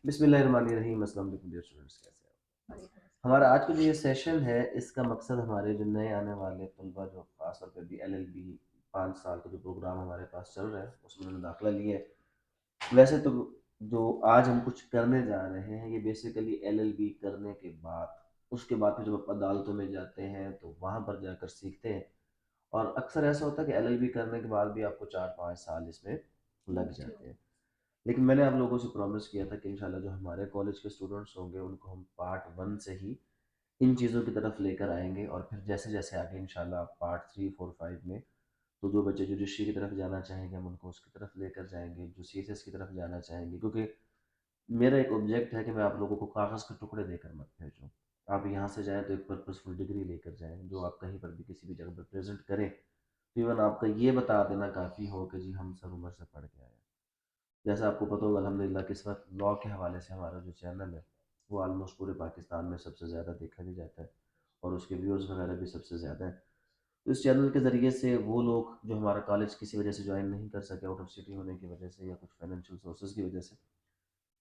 बिस्मिल्लाहिर्रहमानिर्रहीम। अस्सलाम वालेकुम डियर स्टूडेंट्स, कैसे हैं आप? हमारा आज का जो ये सेशन है इसका मकसद हमारे जो नए आने वाले तलबा जो खास तौर पे भी LLB 5 साल का जो प्रोग्राम हमारे पास चल रहा है उसमें उन्होंने दाखिला लिया है। वैसे तो जो आज हम कुछ करने जा रहे हैं ये बेसिकली LLB करने के बाद उसके बाद फिर जब आप अदालतों में जाते हैं तो वहाँ पर जाकर सीखते हैं। और अक्सर ऐसा होता है कि LLB करने के बाद भी आपको 4-5 साल इसमें लग जाते हैं। लेकिन मैंने आप लोगों से प्रॉमिस किया था कि इंशाल्लाह जो हमारे कॉलेज के स्टूडेंट्स होंगे उनको हम पार्ट 1 से ही इन चीज़ों की तरफ लेकर आएंगे और फिर जैसे जैसे आगे इंशाल्लाह पार्ट 3, 4, 5 में तो जो बच्चे जुडिशरी की तरफ जाना चाहेंगे हम उनको उसकी तरफ लेकर जाएंगे, जो CSS की तरफ जाना चाहेंगे, क्योंकि मेरा एक ऑब्जेक्ट है कि मैं आप लोगों को कागज़ के टुकड़े देकर मत भेजूँ। आप यहाँ से जाएँ तो एक पर्पसफुल डिग्री लेकर जाएँ जो आप कहीं पर भी किसी भी जगह पर प्रेजेंट करें तो इवन आपका ये बता देना काफ़ी हो कि जी हम सर उमर से पढ़ के आए हैं। जैसा आपको पता होगा अल्हम्दुलिल्लाह कि इस वक्त लॉ के हवाले से हमारा जो चैनल है वो ऑलमोस्ट पूरे पाकिस्तान में सबसे ज़्यादा देखा भी जाता है और उसके व्यूज़ वगैरह भी सबसे ज़्यादा हैं। तो इस चैनल के ज़रिए से वो लोग जो हमारा कॉलेज किसी वजह से ज्वाइन नहीं कर सके आउट ऑफ सिटी होने की वजह से या कुछ फाइनेंशियल सोर्सेज की वजह से,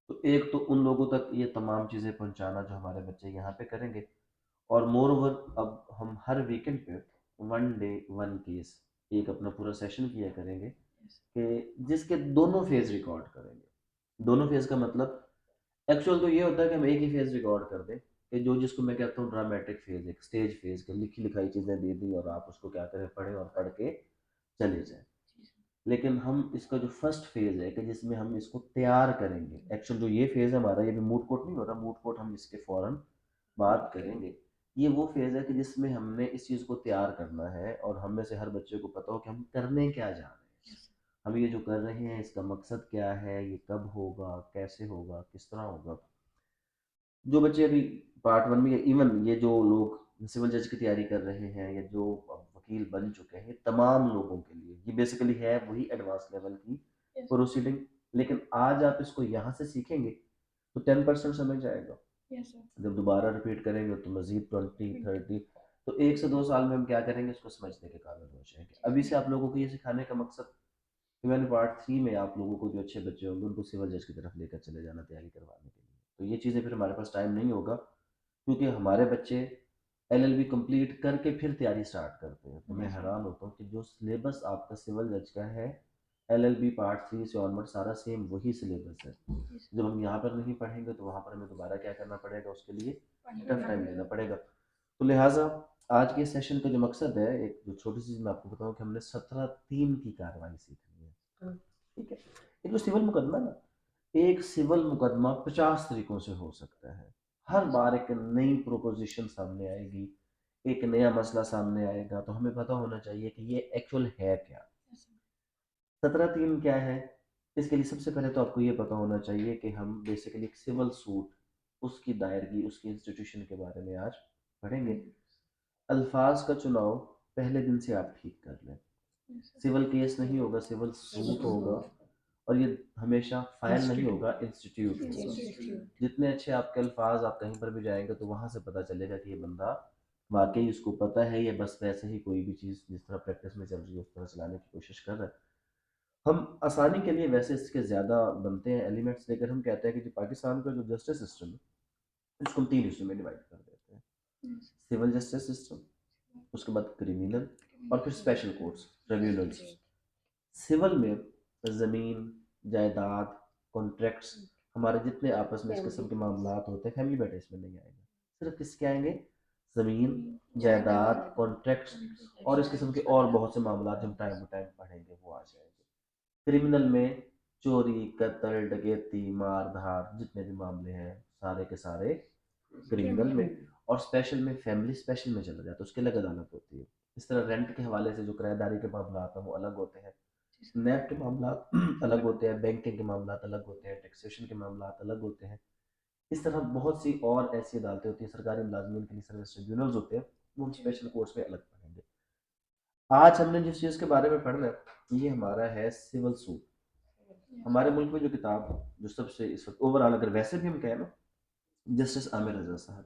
तो एक तो उन लोगों तक ये तमाम चीज़ें पहुँचाना जो हमारे बच्चे यहाँ पे करेंगे। और मोर ओवर अब हम हर वीकेंड पे 1 डे 1 केस एक अपना पूरा सेशन किया करेंगे कि जिसके दोनों फेज रिकॉर्ड करेंगे। दोनों फेज का मतलब एक्चुअल तो ये होता है कि हम एक ही फेज रिकॉर्ड कर दें कि जो जिसको मैं कहता हूँ ड्रामेटिक फेज, एक स्टेज फेज के लिखी लिखाई चीज़ें दे दी और आप उसको क्या करें पढ़ें और पढ़ के चले जाएं। लेकिन हम इसका जो फर्स्ट फेज है कि जिसमें हम इसको तैयार करेंगे, एक्चुअल जो ये फेज है हमारा ये भी मूड कोर्ट नहीं हो रहा, मूड कोर्ट हम इसके फौरन बात करेंगे। ये वो फेज है कि जिसमें हमने इस चीज़ को तैयार करना है और हम में से हर बच्चे को पता हो कि हम करने क्या जा रहे हैं, हम ये जो कर रहे हैं इसका मकसद क्या है, ये कब होगा, कैसे होगा, किस तरह होगा। जो बच्चे अभी पार्ट 1 में, इवन ये जो लोग सिविल जज की तैयारी कर रहे हैं या जो वकील बन चुके हैं, ये तमाम लोगों के लिए ये बेसिकली है वही एडवांस लेवल की प्रोसीडिंग। लेकिन आज आप इसको यहाँ से सीखेंगे तो 10% समझ जाएगा। जब दोबारा रिपीट करेंगे तो मजीद 20-30, तो 1 से 2 साल में हम क्या करेंगे इसको समझने के काबिल हो जाएंगे। अभी से आप लोगों को ये सिखाने का मकसद कि मैंने पार्ट 3 में आप लोगों को जो अच्छे बच्चे होंगे उनको सिविल जज की तरफ लेकर चले जाना तैयारी करवाने के लिए। तो ये चीज़ें फिर हमारे पास टाइम नहीं होगा क्योंकि हमारे बच्चे LLB कंप्लीट करके फिर तैयारी स्टार्ट करते हैं। तो मैं हैरान होता हूँ कि जो सिलेबस आपका सिविल जज का है LLB पार्ट 3 से ऑनवर्ड सारा सेम वही सिलेबस है। जब हम यहाँ पर नहीं पढ़ेंगे तो वहाँ पर हमें दोबारा क्या करना पड़ेगा, उसके लिए टफ टाइम देना पड़ेगा। तो लिहाजा आज के सेशन का जो मकसद है, एक जो छोटी सी चीज़ मैं आपको बताऊँ कि हमने 17(3) की कार्रवाई सीखनी है। ठीक है, एक जो सिविल मुकदमा ना, एक सिविल मुकदमा 50 तरीकों से हो सकता है। हर बार एक नई प्रोपोजिशन सामने आएगी, एक नया मसला सामने आएगा, तो हमें पता होना चाहिए कि ये एक्चुअल है क्या। 17(3) क्या है, इसके लिए सबसे पहले तो आपको ये पता होना चाहिए कि हम बेसिकली एक सिविल सूट, उसकी दायरगी, उसकी इंस्टीट्यूशन के बारे में आज पढ़ेंगे। अल्फाज का चुनाव पहले दिन से आप ठीक कर लें। सिविल केस नहीं होगा, सिविल सूट होगा और ये हमेशा फाइल नहीं होगा, इंस्टीट्यूट होगा। जितने अच्छे आपके अल्फाज आप कहीं पर भी जाएंगे तो वहां से पता चलेगा कि ये बंदा वाकई उसको पता है या बस वैसे ही कोई भी चीज़ जिस तरह प्रैक्टिस में चल रही है उस तरह चलाने की कोशिश कर रहा है। हम आसानी के लिए वैसे इसके ज़्यादा बनते हैं एलिमेंट्स, लेकर हम कहते हैं कि जो पाकिस्तान का जो जस्टिस सिस्टम है इसको हम 3 हिस्सों में डिवाइड कर देते हैं। सिविल जस्टिस सिस्टम, उसके बाद क्रिमिनल और फिर स्पेशल कोर्ट्स, ट्रिब्यूनल्स। सिविल में ज़मीन, जायदाद, कॉन्ट्रैक्ट्स, हमारे जितने आपस में इस किस्म के मामलात होते हैं, फैमिली मैटर इसमें नहीं आएगा। सिर्फ किसके आएंगे? ज़मीन, जायदाद, कॉन्ट्रैक्ट्स और इस किस्म के और बहुत से मामलात जो हम टाइम टू टाइम पढ़ेंगे वो आ जाएंगे। क्रिमिनल में चोरी, कत्ल, डकैती, मार धाड़ जितने भी मामले हैं सारे के सारे क्रिमिनल में। और स्पेशल में, फैमिली स्पेशल में चला जाता है, उसके अलग अदालत होती है। इस तरह रेंट के हवाले से जो किराएदारी के मामला हैं वो अलग होते हैं, नैब के मामला अलग होते हैं, बैंकिंग के मामला अलग होते हैं, टैक्सेशन के मामला अलग होते हैं। इस तरह बहुत सी और ऐसी अदालतें होती हैं, सरकारी मुलाजमीन के लिए सर्विस ट्रिब्यूनल्स होते हैं, वो हम स्पेशल कोर्ट्स में अलग पढ़ेंगे। आज हमने जिस चीज़ के बारे में पढ़ना है ये हमारा है सिविल सूट। हमारे मुल्क में जो किताब जो सबसे इस वक्त ओवरऑल अगर वैसे भी हम कहें ना, जस्टिस आमिर रजा साहब,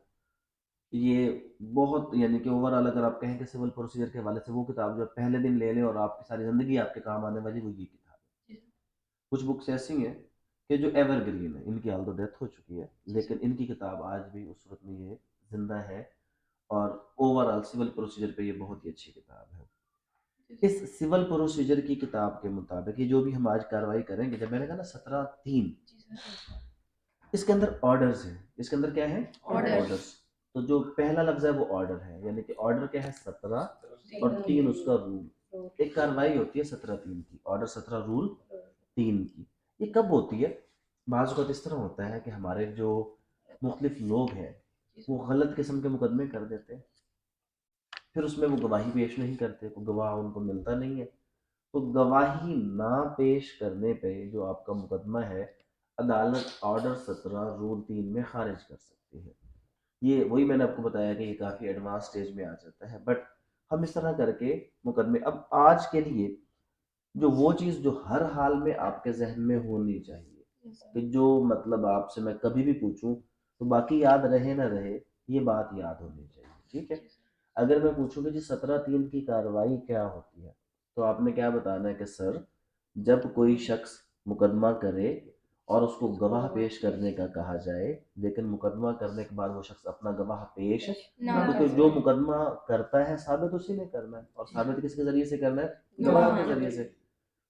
ये बहुत यानी कि ओवरऑल अगर आप कहें कि सिविल प्रोसीजर के हवाले से वो किताब जो पहले दिन ले लें और आपकी सारी ज़िंदगी आपके काम आने वाली वो ये किताब है। कुछ बुक्स ऐसी हैं कि जो एवरग्रीन है, इनकी हाल तो डेथ हो चुकी है, लेकिन इनकी किताब आज भी उस सूरत में ये जिंदा है, और ओवरऑल सिविल प्रोसीजर पे ये बहुत ही अच्छी किताब है। इस सिविल प्रोसीजर की किताब के मुताबिक ये जो भी हम आज कार्रवाई करेंगे, जब मैंने कहा ना 17(3), इसके अंदर ऑर्डर्स हैं। इसके अंदर क्या है? ऑर्डर्स। तो जो पहला लफ्ज है वो ऑर्डर है, यानी कि ऑर्डर क्या है? 17, और 3 उसका रूल। एक कार्रवाई होती है 17(3) की, ऑर्डर 17 रूल 3 की। ये कब होती है? बाज़ वक़्त इस तरह होता है कि हमारे जो मुख्तलिफ लोग हैं वो गलत किस्म के मुकदमे कर देते हैं, फिर उसमें वो गवाही पेश नहीं करते, तो गवाह उनको मिलता नहीं है। तो गवाही ना पेश करने पे जो आपका मुकदमा है, अदालत ऑर्डर 17 रूल 3 में खारिज कर सकती है। ये वही मैंने आपको बताया कि ये काफ़ी एडवांस स्टेज में आ जाता है, बट हम इस तरह करके मुकदमे, अब आज के लिए जो वो चीज़ जो हर हाल में आपके जहन में होनी चाहिए, कि जो मतलब आपसे मैं कभी भी पूछूं तो बाकी याद रहे ना रहे, ये बात याद होनी चाहिए, ठीक है? अगर मैं पूछूं कि जी 17(3) की कार्रवाई क्या होती है, तो आपने क्या बताना है कि सर, जब कोई शख्स मुकदमा करे और उसको गवाह पेश करने का कहा जाए, लेकिन मुकदमा करने के बाद वो शख्स अपना गवाह पेश क्योंकि जो मुकदमा करता है साबित उसी ने करना है, और साबित किसके जरिए से करना है? गवाह के जरिए से।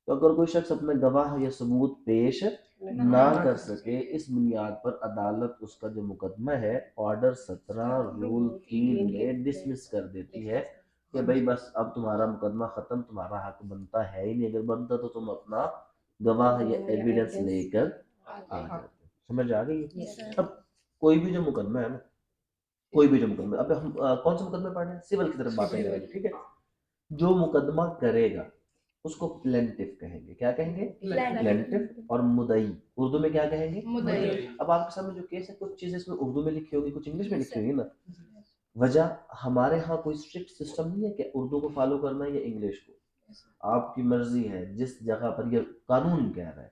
तो अगर कोई शख्स अपने गवाह या सबूत पेश ना कर सके, इस बुनियाद पर अदालत उसका जो मुकदमा है ऑर्डर 17 रूल 3 में डिसमिस कर देती है कि भाई बस अब तुम्हारा मुकदमा खत्म, तुम्हारा हक बनता है ही नहीं, अगर बनता तो तुम अपना गवाह या एविडेंस लेकर आ जाते। समझ आ गई? अब कोई भी जो मुकदमा है ना, कोई भी जो मुकदमा, अब हम कौन सा मुकदमा पढ़ रहे हैं? सिविल की तरफ बातें करेंगे, ठीक है? जो मुकदमा करेगा उसको प्लेंटिफ कहेंगे। क्या कहेंगे? प्लेंटिफ। और मुदई उर्दू में क्या कहेंगे? मुदई। अब आपके सामने जो केस है, कुछ चीजें इसमें उर्दू में लिखी होगी, कुछ इंग्लिश में लिखी होगी ना। वजह, हमारे यहाँ कोई स्ट्रिक्ट सिस्टम नहीं है कि उर्दू को फॉलो करना है या इंग्लिश को। आपकी मर्जी है, जिस जगह पर ये कानून कह रहा है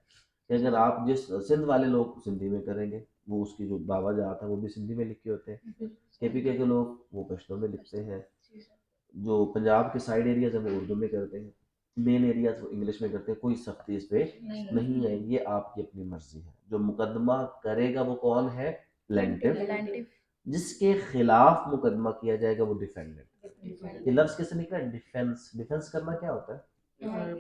कि अगर आप जिस सिंध वाले लोग सिंधी में करेंगे, वो उसकी जो बाबा जात है वो भी सिंधी में लिखे होते हैं, केपीके के लोग वो पश्तो में लिखते हैं, जो पंजाब के साइड एरियाज है वो उर्दू में करते हैं, मेन एरियाज वो इंग्लिश में करते हैं। कोई सख्ती इस पे नहीं है, ये आपकी अपनी मर्जी है। जो मुकदमा करेगा वो कौन है? प्लेंटिफ। जिसके खिलाफ मुकदमा किया जाएगा वो डिफेंडेंट। ये लफ्ज किससे निकला? डिफेंस। डिफेंस करना क्या होता है?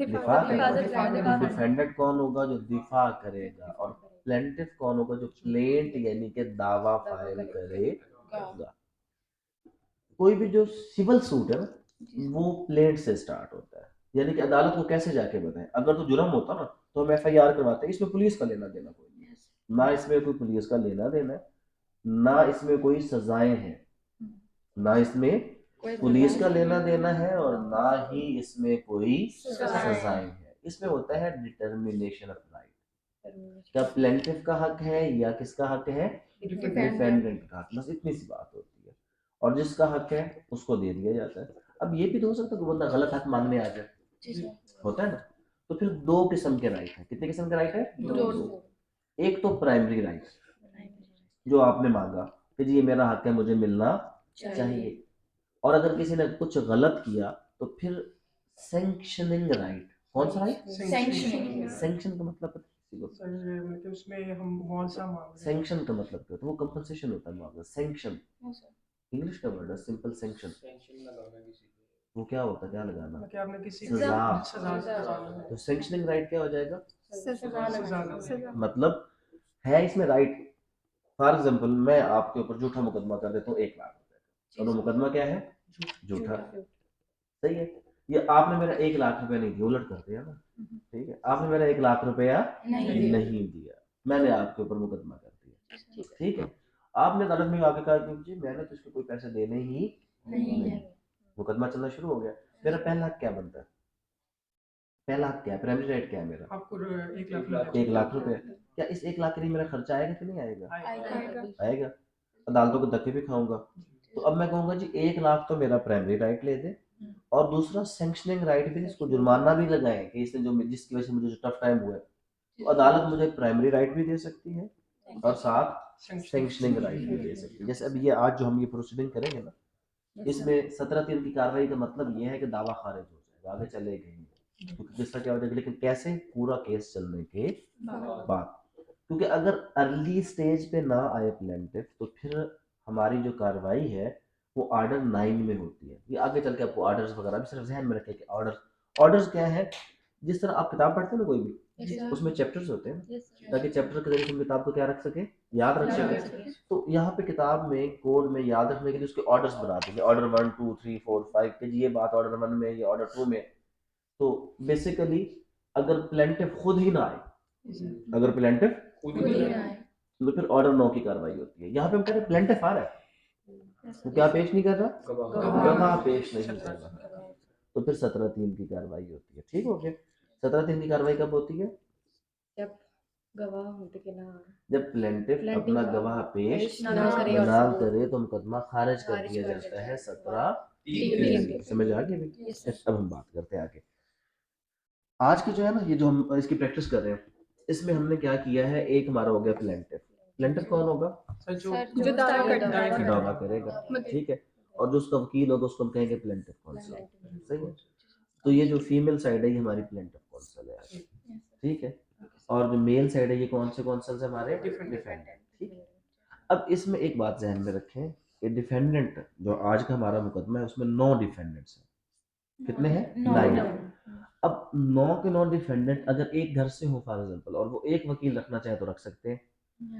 दिफा करना। डिफेंडेंट कौन होगा? जो दिफा करेगा। और प्लेंटिफ कौन होगा? जो प्लेंट यानी कि दावा फाइल करेगा। कोई भी जो सिविल सूट है ना, वो प्लेट से स्टार्ट होता है, यानी कि अदालत को कैसे जाके बताएं। अगर तो जुर्म होता ना तो हम एफआईआर करवाते हैं, इसमें पुलिस का लेना देना कोई नहीं है, ना इसमें कोई पुलिस का लेना देना है, ना इसमें कोई सजाएं हैं, ना इसमें पुलिस का लेना देना है, और ना ही इसमें कोई सजाएं हैं। इसमें होता है डिटर्मिनेशन ऑफ राइट। क्या प्लेंटिफ का हक है या किसका हक है? डिफेंडेंट का हक। बस इतनी सी बात होती है, और जिसका हक है उसको दे दिया जाता है। अब ये भी तो हो सकता है कि बंदा गलत हक मांगने आ जाए, होता है ना। तो फिर दो किस्म के राइट है। कितने किस्म के राइट है? दो। एक तो प्राइमरी राइट, जो आपने मांगा कि जी ये मेरा हक है, मुझे मिलना चाहिए। और अगर किसी ने कुछ गलत किया तो फिर सैंक्शनिंग राइट। कौन सा राइट? सैंक्शन का मतलब पता है किसी को? मतलब उसमें हम मुआवजा मांग रहे हैं। सैंक्शन का मतलब क्या होता है? वो कंपनसेशन होता है, मुआवजा। सैंक्शन इंग्लिश का वर्ड है, सिंपल सैंक्शन। वो क्या होता है? क्या लगाना? कि आपने किसी को सजा। सजा लगाना है। तो सैंक्शनिंग राइट क्या हो जाएगा? सजा। मतलब है इसमें राइट। फॉर एग्जाम्पल, मैं आपके ऊपर झूठा मुकदमा कर देता हूँ 1 लाख रुपए का, तो मुकदमा क्या है? झूठा। सही है। ये आपने मेरा 1 लाख रुपया नहीं दिया, उलट कर दिया ना, ठीक है? आपने मेरा 1 लाख रुपया नहीं दिया, मैंने आपके ऊपर मुकदमा कर दिया, ठीक है? आपने अदालत में आके कहा कि जी मैंने तो इसको कोई पैसे देने ही नहीं। मुकदमा चलना शुरू हो गया। मेरा पहला हक क्या बनता है? पहला हक क्या है? प्राइमरी राइट क्या है मेरा? आपको 1 लाख 1 लाख रुपए। क्या इस 1 लाख के लिए मेरा खर्चा आएगा कि नहीं आएगा? आएगा। अदालतों के धक्के भी खाऊंगा। तो अब मैं कहूंगा जी 1 लाख तो मेरा प्राइमरी राइट ले दे, और दूसरा सैंक्शनिंग राइट भी, इसको जुर्माना भी लगाए कि इसने जो जिसकी वजह से मुझे जो टफ टाइम हुआ है, तो अदालत मुझे प्राइमरी राइट भी दे सकती है और साथ सैंक्शनिंग राइट भी दे सकती है। जैसे अब ये आज जो हम ये प्रोसीडिंग करेंगे ना, इसमें 17(3) की कार्रवाई का मतलब ये है कि दावा खारिज हो जाएगा, आगे चलेगा ही नहीं, क्योंकि किसका क्या हो जाएगा। लेकिन कैसे? पूरा केस चलने के बाद। क्योंकि अगर अर्ली स्टेज पे ना आए प्लेंटिफ तो फिर हमारी जो कार्रवाई है वो ऑर्डर 9 में होती है। ये आगे चल के आपको ऑर्डर्स वगैरह भी सिर्फ ध्यान में रखें कि ऑर्डर्स क्या है। जिस तरह आप किताब पढ़ते हैं ना कोई भी, उसमें चैप्टर्स होते हैं ताकि चैप्टर के जरिए हम किताब को क्या रख सके, याद रख सके। तो यहाँ पे किताब में कोड में याद रखने के लिए उसके ऑर्डर्स बना देंगे, ऑर्डर 1 2 3 4 5 के ये बात ऑर्डर 1 में, ये ऑर्डर 2 में। तो बेसिकली अगर प्लेंटिफ खुद ही ना आए, अगर प्लेंटिफ खुद ही ना आए तो फिर ऑर्डर 9 की कार्रवाई होती है। यहाँ पे हम कह रहे हैं प्लेंटिफ आ रहा है तो क्या पेश नहीं कर रहा, गवाह पेश नहीं कर रहा, तो फिर 17(3) की कार्रवाई होती है। ठीक हो गया। 17(3) की कार्रवाई कब होती है? जब गवाह होते के ना जब प्लेंटिफ अपना गवाह पेश ना करे तो मुकदमा खारिज कर दिया जाता है 17(3). समझ आ गई भी? अब हम बात करते हैं आगे। आज की जो है ना, ये जो हम इसकी प्रैक्टिस कर रहे हैं, इसमें हमने क्या किया है, एक हमारा हो गया प्लेंटिफ। प्लेंटिफ कौन होगा? जो दावा करता है दावा करेगा, ठीक है। और जो उसका वकील होगा उसको हम कहेंगे प्लेंटिफ कौंसल। सही है। तो ये जो फीमेल साइड है ये हमारी प्लेंटिफ कौंसल है, ठीक है। और जो मेल साइड है ये कौन से कौंसल है हमारे? डिफेंडेंट। ठीक है। अब इसमें एक बात ध्यान में रखें कि डिफेंडेंट जो आज का हमारा मुकदमा है उसमें 9 डिफेंडेंट्स हैं। कितने हैं? 9। अब 9 के 9 डिफेंडेंट अगर एक घर से हो फॉर एग्जांपल और वो एक वकील रखना चाहे तो रख सकते हैं,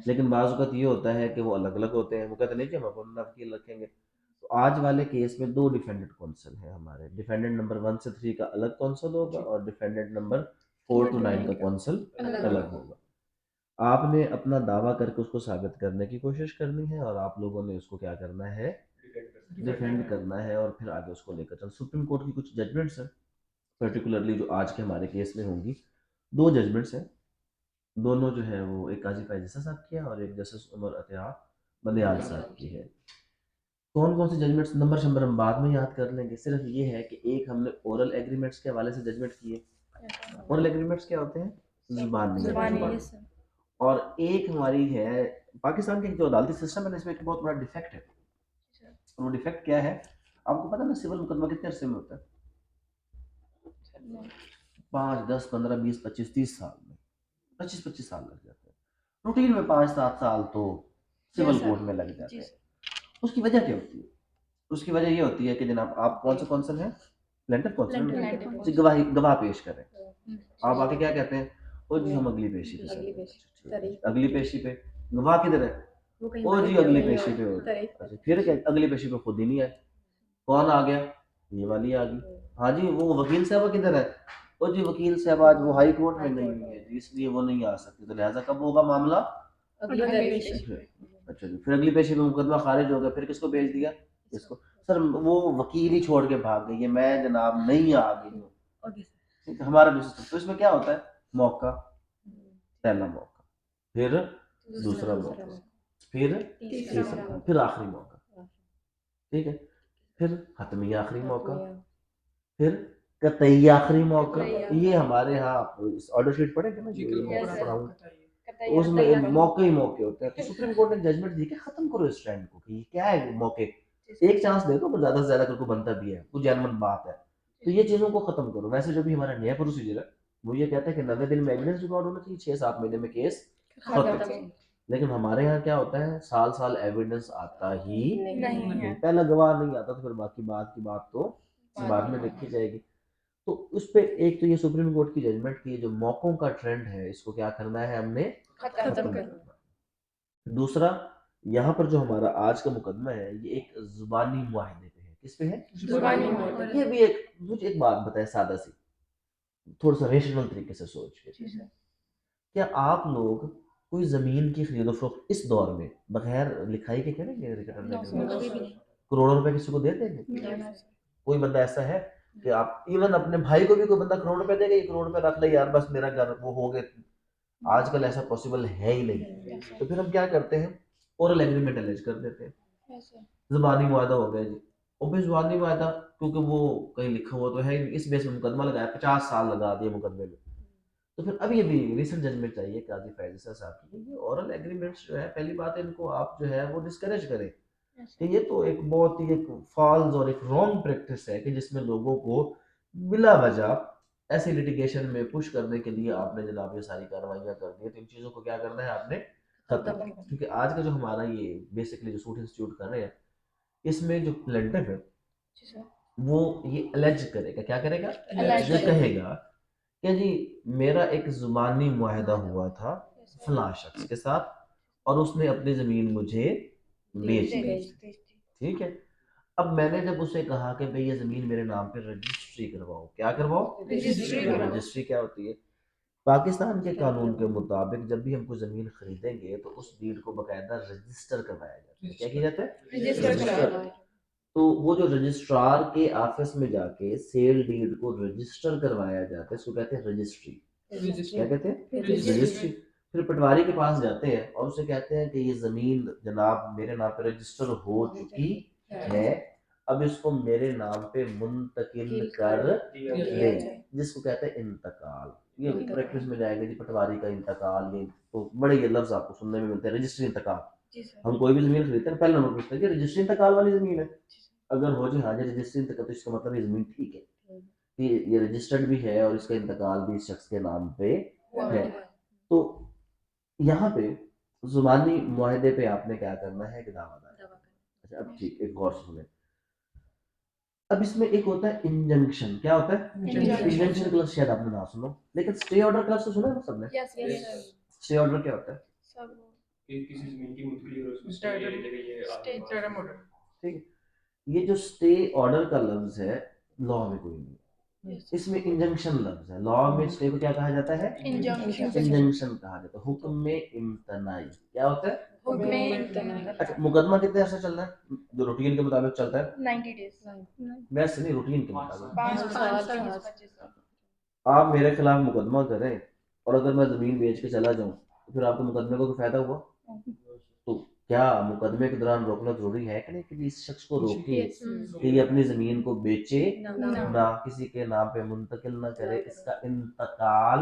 लेकिन बाज़ औक़ात ये होता है कि वो अलग अलग होते हैं, वो कहते नहीं कि हम अपना वकील रखेंगे। तो आज वाले केस में 2 डिफेंडेंट कौंसल है हमारे। डिफेंडेंट नंबर 1 से 3 का अलग कौंसल होगा और डिफेंडेंट नंबर 4 to 9 का कौंसल अलग होगा। आपने अपना दावा करके उसको साबित करने की कोशिश करनी है और आप लोगों ने उसको क्या करना है, डिफेंड करना है और फिर आगे उसको लेकर चल। सुप्रीम कोर्ट की कुछ जजमेंट्स हैं पर्टिकुलरली जो आज के हमारे केस में होंगी। 2 जजमेंट्स हैं, दोनों जो है वो एक काजी फैज़ साहब की है और एक जस्टिस उमर अतिया बंदयाल साहब की है। कौन कौन से जजमेंट्स, नंबर शंबर हम बाद में याद कर लेंगे। सिर्फ ये है कि एक हमने ओरल एग्रीमेंट्स के हवाले से जजमेंट किए। ओरल एग्रीमेंट्स क्या होते हैं? ज़ुबानी। और एक हमारी है पाकिस्तान के जो अदालती सिस्टम है ना, इसमें एक बहुत बड़ा डिफेक्ट है। और वो डिफेक्ट क्या है आपको पता है ना? सिविल मुकदमा कितने अरसे में होता है? 5 10 15 20 25 30 साल में, 25 साल लग जाते हैं। रूटीन में 5 7 साल तो सिविल कोर्ट में लग जाते हैं। उसकी वजह क्या होती है? उसकी वजह ये होती है कि जनाब आप कौन से कौंसल हैं? Plaintiff counsel. गवाह पेश करें। आप आके क्या कहते हैं? ओ जी हम अगली पेशी पे, अगली पेशी पे गवाह किधर है? ओ जी अगली पेशी पे हो। अच्छा फिर क्या, अगली पेशी पे खुद ही नहीं आए, कौन आ गया? ये वाली आ गई। हाँ जी वो वकील साहब किधर है? ओ जी वकील साहब आज वो हाई कोर्ट में नहीं है जी, इसलिए वो नहीं आ सकती। तो लिहाजा कब होगा मामला? अच्छा जी फिर अगली पेशी पे मुकदमा खारिज हो गया, फिर किसको भेज दिया? इसको। सर वो वकील ही छोड़ के भाग गई है, मैं जनाब नहीं आ गई हूँ। ठीक है, हमारा जो सिस्टम तो इसमें क्या होता है? मौका, पहला मौका, फिर दूसरा मौका, फिर तीसरा, फिर आखिरी मौका। ठीक है। फिर हतमी आखिरी मौका, फिर कतई आखिरी मौका। ये हमारे यहाँ ऑर्डर शीट पढ़ेंगे ना जो मैं पढ़ाऊंगा उसमें मौके ही मौके होते हैं। तो सुप्रीम कोर्ट ने जजमेंट दी कि खत्म करो इस ट्रेंड को कि ये क्या है मौके, एक चांस दे दो पर ज्यादा से ज्यादा करके बनता भी है, कुछ जेन्युइन बात है। तो ये चीजों को खत्म करो। वैसे जो भी हमारा नया प्रोसीजर है वो ये कहता है कि 90 दिन में एविडेंस रिकॉर्ड होना चाहिए, 6-7 महीने में केस खत्म। लेकिन हमारे यहाँ क्या होता है, साल साल एविडेंस आता ही नहीं। पहला गवाह नहीं आता तो फिर बाकी बात की बात तो बाद में देखी जाएगी। तो उस पे एक तो ये सुप्रीम कोर्ट की जजमेंट की जो मौकों का ट्रेंड है इसको क्या करना है हमने खत्म करना। दूसरा यहाँ पर जो हमारा आज का मुकदमा है ये एक जुबानी मुआहदे पे है। किस पे है? जुबानी मुआहदे। ये भी एक, मुझे एक बात बताए सादा सी, थोड़ा सा रेशनल तरीके से सोच के, क्या आप लोग कोई जमीन की खरीदो फरोख्त इस दौर में बगैर लिखाई के करेंगे? करोड़ों रुपए किसी को दे देंगे? कोई बंदा ऐसा है कि आप इवन अपने भाई को भी कोई बंदा करोड़ रुपए देगा, 1 करोड़ रुपए रख ले यार बस मेरा घर वो हो गए? आजकल ऐसा पॉसिबल है ही नहीं। तो फिर हम क्या करते हैं, ओरल एग्रीमेंट अरेंज कर देते हैं, जुबानी मुआहदा हो गया जी। और फिर जुबानी मुआहदा क्योंकि वो कहीं लिखा हुआ तो है ही नहीं, इस बेस में मुकदमा लगाया, 50 साल लगा दिए मुकदमे में। तो फिर अभी अभी रिसेंट जजमेंट चाहिए काजी फैज़ साहब की, ये ओरल एग्रीमेंट्स जो है पहली बात है इनको आप जो है वो डिस्करेज करें कि ये तो एक बहुत ही एक फॉल्स और एक रॉन्ग प्रैक्टिस है कि जिसमें लोगों को बिला वजह ऐसे लिटिगेशन में पुश करने के लिए आपने जनाब ये सारी कार्रवाइयाँ कर दी है, तो इन चीज़ों को क्या करना है आपने खत्म। क्योंकि आज का जो हमारा ये बेसिकली जो सूट इंस्टीट्यूट कर रहे हैं, इसमें जो प्लेंटिफ है वो ये अलेज करेगा, क्या करेगा, Allege ये कहेगा कि जी मेरा एक जुबानी मुआहदा हुआ था फलां शख्स के साथ और उसने अपनी ज़मीन मुझे बेच दी, ठीक है। अब मैंने जब उसे कहा कि भाई ये ज़मीन मेरे नाम पे रजिस्ट्री करवाओ, क्या करवाओ, रजिस्ट्री करवाओ। रजिस्ट्री क्या होती है, पाकिस्तान के कानून के मुताबिक जब भी हम कोई ज़मीन खरीदेंगे तो उस डीड को बकायदा रजिस्टर करवाया जाता है, क्या किया जाता है, रजिस्टर करवाया। तो वो जो रजिस्ट्रार के ऑफिस में जाके सेल डीड को रजिस्टर करवाया जाता है, इसको कहते हैं रजिस्ट्री, क्या कहते हैं, रजिस्ट्री। फिर पटवारी के पास जाते हैं और उसे कहते हैं कि ये ज़मीन जनाब मेरे नाम पे रजिस्टर हो चुकी है, अब इसको मेरे नाम पे मुंतकिल कर दें, जिसको कहते हैं इंतकाल। ये प्रैक्टिस में जाएंगे जी, पटवारी का इंतकाल, ये तो बड़े ये लफ्ज आपको सुनने में मिलते हैं, रजिस्ट्री इंतकाल। हम कोई भी जमीन खरीदते हैं पहले नंबर पूछते हैं कि रजिस्ट्री इंतकाल वाली जमीन है, अगर हो जी हाँ जी रजिस्ट्री इंतकाल, तो इसका मतलब ये जमीन ठीक है कि ये रजिस्टर्ड भी है और इसका इंतकाल भी इस शख्स के नाम पे है। तो यहाँ पे जुबानी मुआहदे पे आपने क्या करना है कि दावा दायर। अच्छा अब ठीक, एक गौर से सुने, अब इसमें एक होता है इंजंक्शन, क्या होता है, इंजंक्शन का लफ्ज़ शायद आपने ना सुनो, लेकिन स्टे ऑर्डर का लफ्ज़ तो सुना है ना सबने। स्टे ऑर्डर क्या होता है, किसी जमीन की मुद्दत और उसको स्टे टर्म ऑर्डर। ठीक है। ये जो स्टे ऑर्डर का लफ्ज़ है लॉ में कोई नहीं, इसमें इंजंक्शन लफ्ज़ है, लॉ में स्टे को क्या कहा जाता है, इंजंक्शन कहा जाता है, हुक्म में इम्तनाई, क्या होता है, अच्छा मुकदमा कितने अर्से चल रहा है, जो रूटीन के मुताबिक चलता है 90 days। वैसे नहीं, रूटीन के मुताबिक 5 साल। आप मेरे खिलाफ मुकदमा करें और अगर मैं ज़मीन बेच के चला जाऊं तो फिर आपको मुकदमे को कोई फायदा हुआ, तो क्या मुकदमे के दौरान रोकना जरूरी है कि नहीं कि इस शख्स को रोके कि ये अपनी ज़मीन को बेचे ना किसी के नाम पे मुंतकिल ना करे, इसका इंतकाल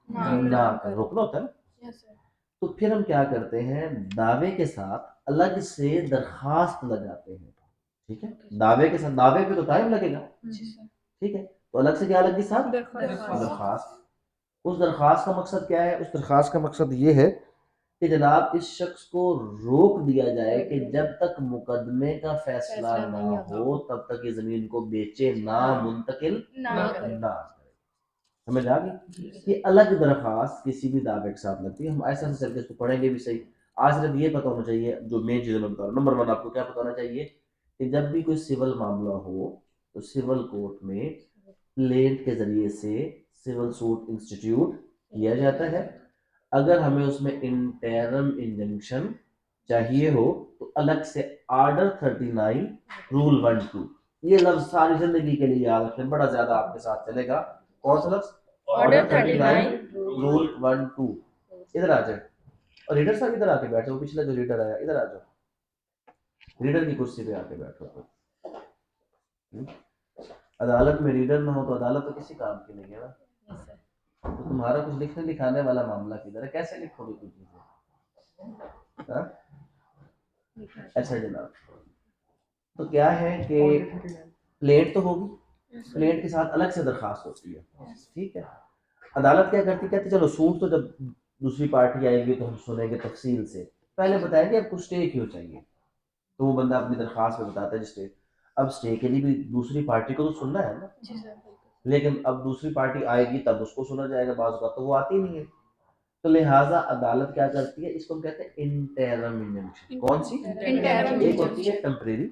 ना करे, रोकना होता है ना। तो फिर हम क्या करते हैं, दावे के साथ अलग से दरखास्त लगाते हैं, ठीक है, दावे के साथ, दावे पे तो टाइम लगेगा, ठीक है, तो अलग से क्या लगी साहब, दरखास्त। उस दरखास्त का मकसद क्या है, उस दरखास्त का मकसद ये है कि जनाब इस शख्स को रोक दिया जाए कि जब तक मुकदमे का फैसला ना हो तब तक ये जमीन को बेचे ना मुंतकिल ना करे। समझ आ गई, ये अलग दरखास्त किसी भी दावे के साथ लगती है। हम ऐसा ऐसे चल के इसको पढ़ेंगे भी सही। आज सिर्फ ये पता होना चाहिए, जो मेन चीज़ मैं बता रहा हूँ, नंबर वन आपको क्या पता होना चाहिए कि जब भी कोई सिविल मामला हो तो सिविल कोर्ट में प्लेंट के जरिए से सिविल सूट इंस्टीट्यूट किया जाता है। अगर हमें उसमें इंटरम इंजंक्शन चाहिए हो तो अलग से ऑर्डर 39 रूल 1-2, ये लफ्ज सारी जिंदगी के लिए याद रखें, बड़ा ज्यादा आपके साथ चलेगा। कौन सा लफ्ज, ऑर्डर 39 रूल 1-2। इधर आ जाए और रीडर साहब इधर आके बैठो, पिछला जो रीडर आया इधर आ जाओ, रीडर की कुर्सी पे आके बैठो। अदालत में रीडर ना हो तो अदालत तो किसी काम की नहीं है ना, तो तुम्हारा कुछ लिखने लिखाने वाला मामला किधर है, कैसे लिखोगे कुछ चीजें, हाँ? अच्छा जनाब, तो क्या है कि प्लेट तो होगी, प्लेट के साथ अलग से दरखास्त होती है, ठीक है। अदालत क्या करती, कहती चलो सूट तो जब दूसरी पार्टी आएगी तो हम सुनेंगे तफसील से, पहले बताएंगे आपको स्टे क्यों चाहिए, तो वो बंदा अपनी दरखास्त में बताता है स्टे। अब स्टे के लिए भी दूसरी पार्टी को तो सुनना है ना, लेकिन अब दूसरी पार्टी आएगी तब उसको सुना जाएगा, बाज़ बात तो वो आती नहीं है, तो लिहाजा अदालत क्या करती है, इसको हम कहते हैं इंटरम इंजंक्शन। कौन सी, एक होती है टेम्परेरी,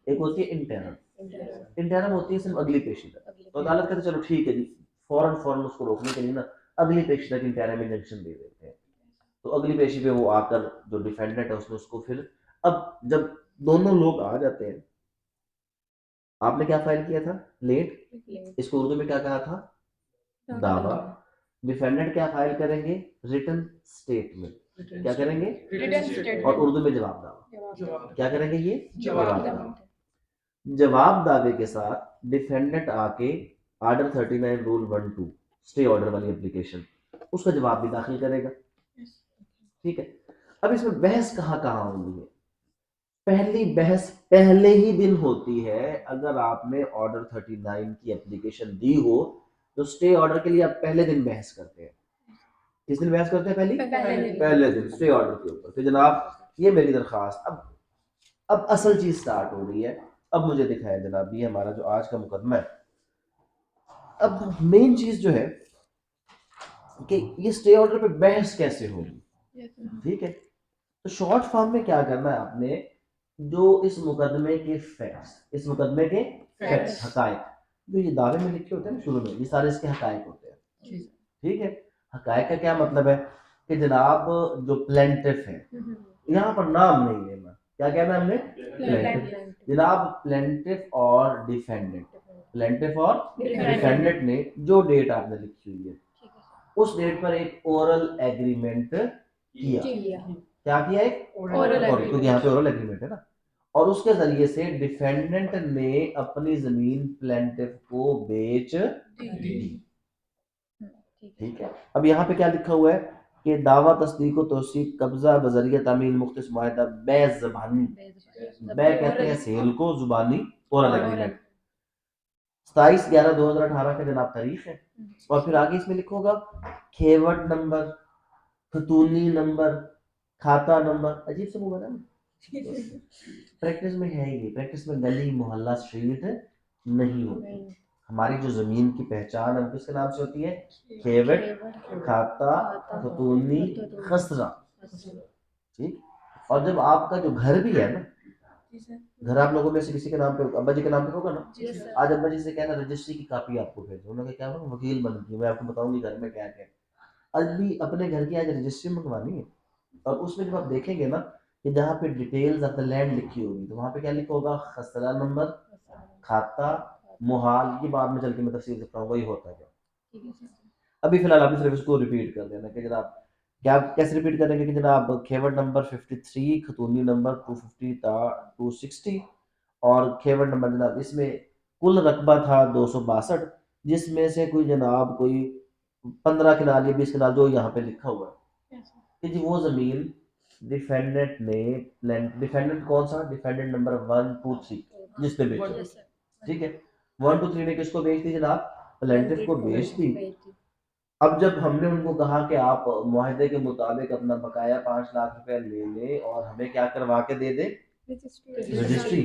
एक होती है इंटरम। इंटरम होती है सिर्फ अगली पेशी तक, तो अदालत कहते चलो ठीक है जी, फौरन फौरन उसको रोकने के लिए ना अगली पेशी तक इंटरम इंजंक्शन दे देते हैं। तो अगली पेशी पे वो आकर जो डिफेंडेंट है उसने उसको फिर, अब जब दोनों लोग आ जाते हैं, आपने क्या फाइल किया था, लेट, इसको उर्दू में क्या कहा था, दावा। डिफेंडेंट क्या फाइल करेंगे, रिटन स्टेटमेंट, क्या करेंगे, और उर्दू में जवाब दावा, क्या करेंगे, ये जवाब दावा। जवाब दावे के साथ डिफेंडेंट आके ऑर्डर 39 रूल 1-2 स्टे ऑर्डर वाली एप्लीकेशन, उसका जवाब भी दाखिल करेगा, ठीक है। अब इसमें बहस कहाँ कहाँ होनी है, पहली बहस पहले ही दिन होती है, अगर आपने ऑर्डर 39 की एप्लीकेशन दी हो तो स्टे ऑर्डर के लिए आप पहले दिन बहस करते हैं। किस दिन बहस करते हैं? पहले दिन स्टे ऑर्डर के ऊपर। तो जनाब ये मेरी दरख्वास्त, अब असल चीज स्टार्ट हो रही है। अब मुझे दिखाया जनाब, ये हमारा जो आज का मुकदमा है। अब मेन चीज जो है कि ये स्टे ऑर्डर पे बहस कैसे होगी, ठीक है। तो शॉर्ट फॉर्म में क्या करना है आपने, जो इस मुकदमे के फैक्ट्स, इस मुकदमे के फैक्ट्स, हकायक, जो ये दावे में लिखे होते हैं ना शुरू में, ये सारे इसके हकायक होते हैं, ठीक है। हकायक का क्या मतलब है कि जनाब जो प्लेंटिफ है, यहाँ पर नाम नहीं लेना, क्या कहना है हमने? प्लेंटिफ। जनाब प्लेंटिफ और डिफेंडेंट, प्लेंटिफ और डिफेंडेंट ने जो डेट आपने लिखी हुई है, उस डेट पर एक ओरल एग्रीमेंट किया। क्या किया? एक Oral क्योंकि यहाँ पे ओरल एग्रीमेंट है ना। और उसके जरिए से डिफेंडेंट ने अपनी जमीन प्लेंटिफ को बेच दी, ठीक है। अब यहाँ पे क्या लिखा हुआ है कि दावा तस्दीक व तौसीक कब्जा बजरिया तामील मुख्तस मुआहदा बै ज़बानी, बै कहते हैं सेल को, जुबानी ओरल एग्रीमेंट, 27/11/2018 का जनाब तारीख है। और फिर आगे इसमें लिखोगा खेवट नंबर, खतूनी नंबर, खाता नंबर। अजीब सा मुंह है ना। प्रैक्टिस में है ये, प्रैक्टिस में गली मोहल्ला स्ट्रीट नहीं होती। हमारी जो जमीन की पहचान है किसके नाम से होती है? खेवट, खाता, खतूनी, खसरा, ठीक। और जब आपका जो घर भी है ना, घर आप लोगों में से किसी के नाम पे, अब्बा जी के नाम पे होगा ना, आज अब्बा जी से कहना रजिस्ट्री की कॉपी आपको भेजो, उन्होंने क्या होगा, वकील बन गई, मैं आपको बताऊंगी घर में क्या क्या। आज भी अपने घर की आज रजिस्ट्री मंगवानी है, और उसमें जब आप देखेंगे ना कि जहाँ पे डिटेल्स ऑफ द लैंड लिखी होगी, तो वहाँ पे क्या लिखा होगा? खसरा नंबर, खाता, मुहाल। ये बाद में चल के मैं तफसील से बताऊंगा ये होता क्या। अभी फिलहाल आपने सिर्फ इसको रिपीट कर देना कि जनाब क्या, कैसे रिपीट करेंगे कि जनाब खेवट नंबर 53, खतूनी नंबर 250 था 260, और खेवट नंबर जनाब इसमें कुल रकबा था 262, जिसमें से कोई जनाब कोई 15 कनाल या 20 कनाल जो यहाँ पे लिखा हुआ है कि जी वो जमीन डिफेंडेंट ने, डिफेंडेंट कौन सा? डिफेंडेंट नंबर 1 2 3 जिसने बेचा, ठीक है। 1 2 3 ने किसको बेच दी जनाब? प्लेंटिफ को बेच दी। अब जब हमने उनको कहा कि आप मुआहदे के मुताबिक अपना बकाया 5 लाख रुपए ले ले और हमें क्या करवा के दे दे? रजिस्ट्री।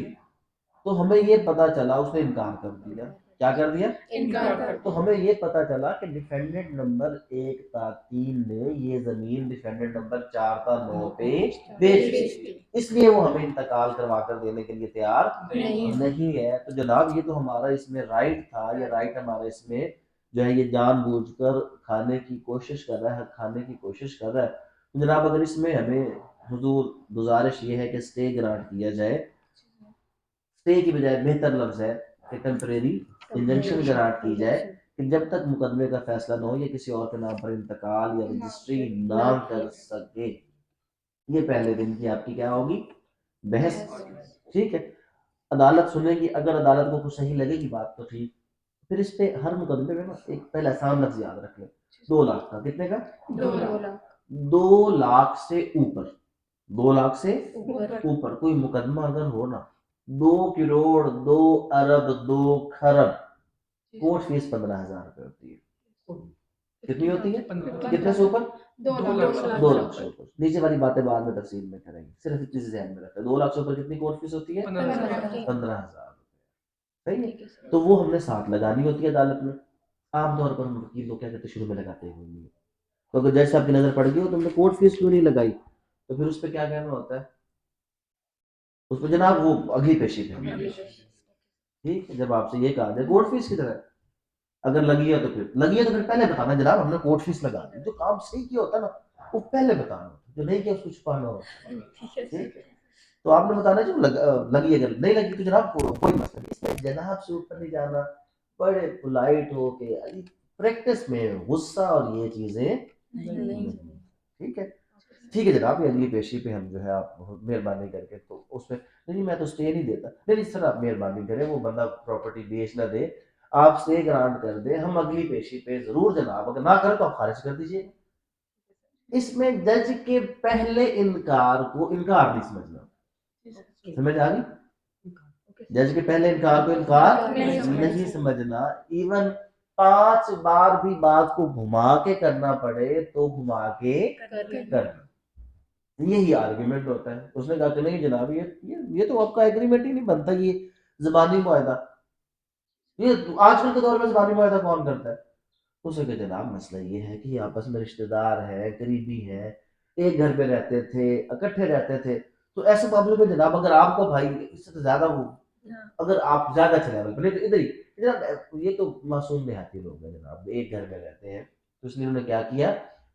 तो हमें ये पता चला उसने इनकार कर दिया। क्या कर दिया? इनकार। तो हमें ये पता चला कि डिफेंडेंट नंबर 1 था 3 ने ये जमीन डिफेंडेंट नंबर 4 था 9 पे बेच दी, इसलिए वो हमें इंतकाल करवा कर देने के लिए तैयार नहीं है। तो जनाब ये तो हमारा इसमें राइट था, ये राइट हमारा इसमें जो है ये जानबूझकर खाने की कोशिश कर रहा है, खाने की कोशिश कर रहा है। तो जनाब अगर इसमें हमें हुजूर गुजारिश ये है कि स्टे ग्रांट किया जाए, स्टे की बजाय बेहतर लफ्ज है कि टेम्परेरी इंजंक्शन ग्रांट की जाए कि जब तक मुकदमे का फैसला न हो ये किसी और के नाम पर इंतकाल या रजिस्ट्री ना कर सके। ये पहले दिन की आपकी क्या होगी? बहस, ठीक है। अदालत सुनेगी, अगर अदालत को कुछ सही लगेगी बात तो ठीक, फिर इस पे हर मुकदमे में ना एक पहले आसान लफ्ज याद रख लें, 2 लाख का। कितने का? 2 लाख से ऊपर, 2 लाख से ऊपर कोई मुकदमा अगर हो ना, 2 करोड़, 2 अरब, 2 खरब, कोर्ट फीस 15,000 रुपए होती है। कितनी होती है? कितने से ऊपर? 2 लाख से ऊपर। नीचे वाली बातें बाद में तफसील में करेंगे, सिर्फ इतनी सी ध्यान में रखें। 2 लाख से ऊपर कितनी कोर्ट फीस होती है? 15,000 रुपए, सही है। तो वो हमने साथ लगानी होती है अदालत में। आमतौर पर हम वकील लोग क्या कहते हैं, शुरू में लगाते हैं नहीं। तो अगर जैसे आपकी नजर पड़ गई हो तुमने कोर्ट फीस क्यों नहीं लगाई, तो फिर उस पर क्या कहना होता है? उस पर जनाब वो अगली पेशी पे, ठीक है। जब आपसे ये कहा जाए कोर्ट फीस की तरह अगर लगी है तो फिर लगी है तो फिर पहले बताना जनाब हमने कोर्ट फीस लगा दी। जो काम सही किया होता है ना वो पहले बताना, जो नहीं किया उसको छुपाना होता है, ठीक है। तो आपने बताना जो लगी, अगर नहीं लगी तो जनाब कोई मसला नहीं, इसमें जनाब से ऊपर नहीं जाना, बड़े पोलाइट हो के प्रैक्टिस में गुस्सा और ये चीजें नहीं, ठीक है। ठीक है जनाब, ये अगली पेशी पे हम जो है आप मेहरबानी करके तो उसमें नहीं मैं तो स्टे नहीं देता, नहीं इस तरह आप मेहरबानी करें, वो बंदा प्रॉपर्टी बेच ना दे, आप स्टे ग्रांट कर दे, हम अगली पेशी पे जरूर जनाब, अगर ना करें तो आप खारिज कर दीजिए। इसमें जज के पहले इनकार को इनकार नहीं समझना, समझ आ गई? जज के पहले इनकार को इनकार नहीं समझना। इवन 5 बार भी बात को घुमा के करना पड़े तो घुमा के करना, यही आर्ग्यूमेंट होता है। उसने कहा कि नहीं जनाब ये तो आपका एग्रीमेंट ही नहीं बनता, ये ज़बानी मुआहदा, ये आजकल के दौर में ज़बानी मुआहदा कौन करता है? उसने कहा जनाब मसला ये है कि आपस में रिश्तेदार है, करीबी है, एक घर में रहते थे, इकट्ठे रहते थे, तो ऐसे मामलों में जनाब अगर आपका भाई इससे तो ज़्यादा हो, अगर आप ज़्यादा अच्छे लेवल पे नहीं तो इधर ही जनाब ये तो मासूम देहाती लोग हैं जनाब, एक घर में रहते हैं, तो इसलिए उन्होंने क्या किया,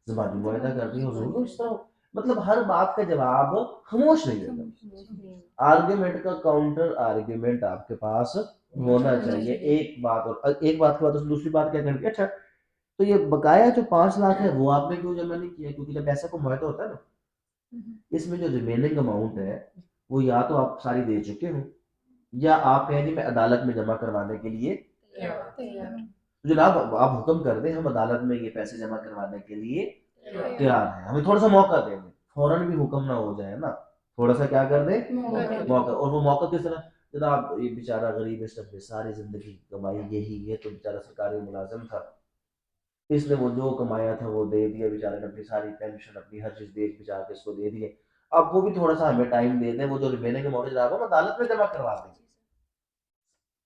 ज़बानी मुआहदा कर दिया हुज़ूर को इस तरह। मतलब हर बात का जवाब खामोश नहीं देना, आर्ग्यूमेंट का काउंटर आर्ग्यूमेंट आपके पास होना चाहिए। एक बात और एक बात के बाद उसने दूसरी बात क्या कर दी, अच्छा तो ये बकाया जो 5 लाख है वो आपने क्यों जमा नहीं किया? क्योंकि जब पैसा को मुआहदा होता है ना, इसमें जो रिमेनिंग अमाउंट है वो या तो आप सारी दे चुके हो या आप कहें जी मैं अदालत में जमा करवाने के लिए तैयार तो जनाब आप हुक्म कर दें, हम अदालत में ये पैसे जमा करवाने के लिए तैयार हैं, हमें थोड़ा सा मौका दे दें, फौरन भी हुक्म ना हो जाए ना, थोड़ा सा क्या कर दें मौका। और वो मौका किस तरह, जनाब ये बेचारा गरीब है, सब सारी जिंदगी कमाई यही है, तो बेचारा सरकारी मुलाजिम था, इसने वो जो कमाया था वो दे दिया, बेचारे ने अपनी सारी पेंशन अपनी हर चीज बेच बिचा के इसको दे दिए, अब वो भी थोड़ा सा हमें टाइम दे दें, वो जो रिमेनिंग अमाउंट जनाब हम अदालत में जमा करवा देंगे।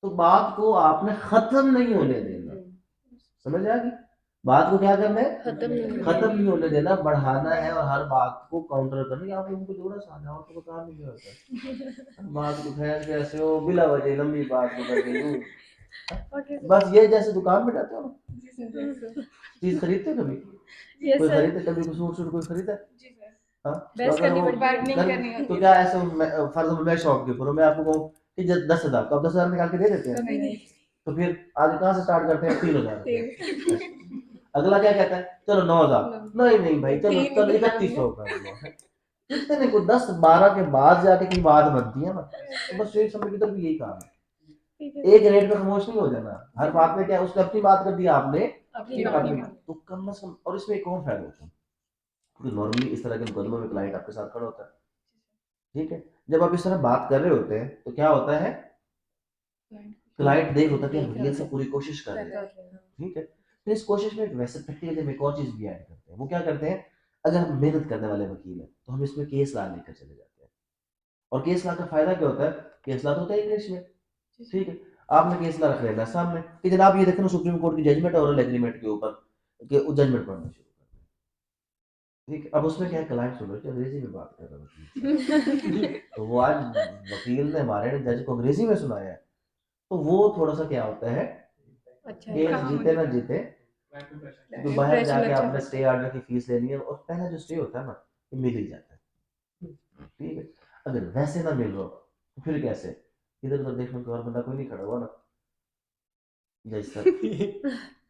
तो बात को आपने खत्म नहीं होने देना, समझ आ गई? बात को क्या करना है, खत्म नहीं होने देना, बढ़ाना है और हर बात को काउंटर करना। आप लोगों को थोड़ा सा और तो काम नहीं होता है। बात को खैर कैसे हो बिला वजह लंबी बात को करके यूं, बस ये जैसे दुकान में जाते हो ना, चीज खरीदते हो कभी, कोई खरीदे कभी कोई सूट कोई खरीदा? हाँ, तो बहस अगर करनी वो पड़ती है, बार्गेनिंग कर करनी होती तो है। क्या ऐसे फर्ज मैं शॉपकीपर हूँ, मैं आपको कहूँ कि 10,000 तो आप 10,000 निकाल के दे देते हैं, नहीं तो फिर आज कहाँ से स्टार्ट करते हैं, 3,000। अगला क्या कहता है, चलो 9,000, नहीं नहीं भाई चलो चलो 3,100 कर लो, कितने को 10-12 के बाद जाके कहीं बात बनती है ना, तो बस एक समय की तरफ यही काम है, एक रेट पे खामोश नहीं हो जाना, हर बात में क्या उसने अपनी बात कर दी, आपने अपनी अपनी, तो कम से कम। और इसमें एक और फायदा होता है, क्योंकि नॉर्मली इस तरह के मुकदमों में क्लाइंट आपके साथ खड़ा होता है, ठीक है, जब आप इस तरह बात कर रहे होते हैं तो क्या होता है, क्लाइंट देख होता है कि हम रियल से पूरी कोशिश कर रहे हैं, ठीक है। फिर इस कोशिश में वैसे प्रैक्टिकली हम एक और चीज भी ऐड करते हैं, वो क्या करते हैं, अगर हम मेहनत करने वाले वकील हैं तो हम इसमें केस ला लेकर चले जाते हैं, और केस ला का फायदा क्या होता है, केस ला तो होता है इंग्लिश में, ठीक है, आपने केस ला रख लेना सामने कि जनाब ये देखें ना सुप्रीम कोर्ट की जजमेंट है ओरल एग्रीमेंट के ऊपर, कि जजमेंट पढ़ना शुरू कर दें। ठीक है, अब उसमें क्या है, क्लाइंट सुन रहे थे अंग्रेजी में बात कर रहा है वकील से, तो वो आज वकील ने हमारे जज को अंग्रेजी में सुनाया है, तो वो थोड़ा सा क्या होता है, अच्छा केस जीते ना जीते, जो बाहर Impression जाके अच्छा आपने करते स्टे ऑर्डर की फीस लेनी है, और पहला जो स्टे होता है ना ये मिल ही जाता है, ठीक है। अगर वैसे ना मिल रहा तो फिर कैसे, इधर उधर देखने को और बंदा कोई नहीं खड़ा हुआ ना, जज सर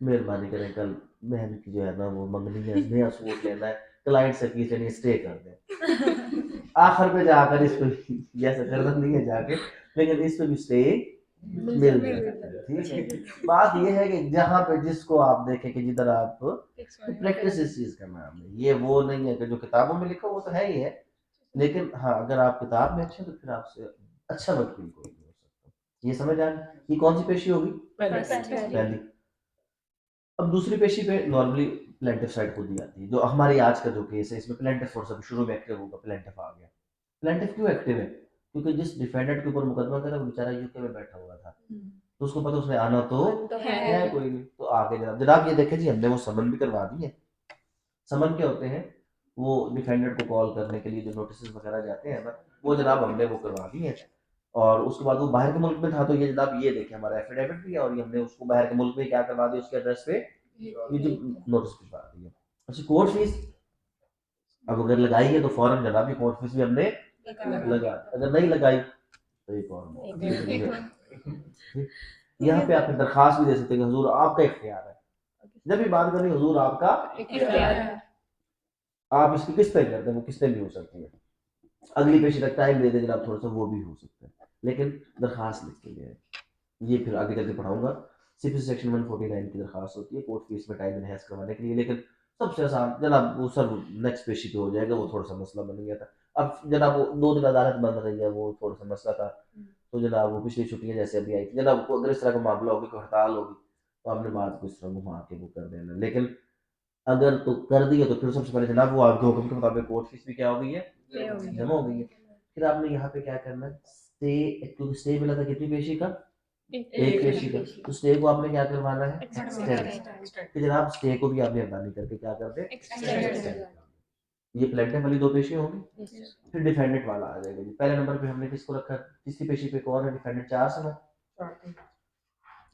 मेहरबानी करें कल बहन की जो है ना वो मंगनी है, नया सूट लेना है, क्लाइंट से फीस लेनी है, स्टे कर दें, आखिर में जाकर इस पे जैसे करना नहीं है जाके, लेकिन इस पे भी स्टे मिल जाता है, ठीक है। बात ये है कि जहाँ पे जिसको आप देखें कि जिधर आप प्रैक्टिस इस चीज का नाम है, ये वो नहीं है कि जो किताबों में लिखा वो तो है ही है, लेकिन हाँ अगर आप किताब में अच्छे हैं, तो फिर आपसे अच्छा वकील कोई नहीं हो सकता। ये समझ आ गई, ये कौन सी पेशी होगी, पहली। अब दूसरी पेशी पे नॉर्मली प्लेंटिफ साइड खुद ही आती है, जो हमारी आज का जो केस है इसमें प्लेंटिफ फोर्स अभी शुरू में एक्टिव होगा, प्लेंटिफ आ गया। प्लेंटिफ क्यों एक्टिव है, क्योंकि जिस डिफेंडेंट के ऊपर मुकदमा करा वो बेचारा यूके में बैठा हुआ था, तो उसको पता उसने आना तो है कोई नहीं, तो आगे जनाब जनाब ये देखें जी हमने वो समन भी करवा दी है। समन क्या होते हैं, वो डिफेंडेंट को कॉल करने के लिए जो नोटिस वगैरह जाते हैं ना, वो जनाब हमने वो करवा दी है, और उसके बाद वो बाहर के मुल्क में था, तो ये जनाब ये देखे हमारा एफिडेविट भी है, और ये हमने उसको बाहर के मुल्क में क्या करवा दिया, उसके एड्रेस पे ये जो नोटिस भिजवा दी है। अच्छा कोर्ट फीस अब अगर लगाई है तो फौरन जनाब ये कोर्ट फीस भी हमने लगा, अगर नहीं लगाई तो एक और ठीक। यहाँ पे आप दरखास्त भी दे सकते हैं कि हुजूर आपका इख्तियार है, जब भी बात करें हुजूर आपका आप इसकी किस्तें कर दें, वो किस्तें भी हो सकती है, अगली पेशी तक टाइम दे दें जनाब थोड़ा सा, वो भी हो सकता है, लेकिन दरखास्त लिख के लिए ये फिर आगे चल के पढ़ाऊंगा। सीपीसी सेक्शन 149 की दरखास्त होती है कोर्ट फीस में टाइम इनहेंस करवाने के लिए, लेकिन सबसे आसान जनाब वो सर नेक्स्ट पेशी पे हो जाएगा, वो थोड़ा सा मसला बन गया था, अब जनाब वो 2 दिन अदालत बंद रही है, वो थोड़ा सा मसला था, तो जनाब वो पिछली छुट्टियां जैसे अभी आई थी जनाब, अगर इस तरह का मामला होगी कोई हड़ताल होगी तो आपने बात को इस तरह घुमा के वो कर देना। लेकिन अगर तो कर दिया तो फिर सबसे पहले जनाब वो आपके हुक्म के मुताबिक कोर्ट फीस भी क्या हो गई है, Stay हो गई। जमा हो गई है। फिर आपने यहाँ पे क्या करना है, स्टे, क्योंकि स्टे मिला था कितनी पेशी का, एक पेशी का, तो स्टे को आपने क्या करवाना है, एक्सटेंड। फिर जनाब स्टे को भी आप मेहरबानी करके क्या कर दे, Extend। ये प्लेटिनम वाली दो पेशी होंगी। फिर डिफेंडेंट वाला आ जाएगा जी। पहले नंबर पे हमने किसको रखा, तीसरी पेशी पे कौन है डिफेंडेंट, 4 से 9,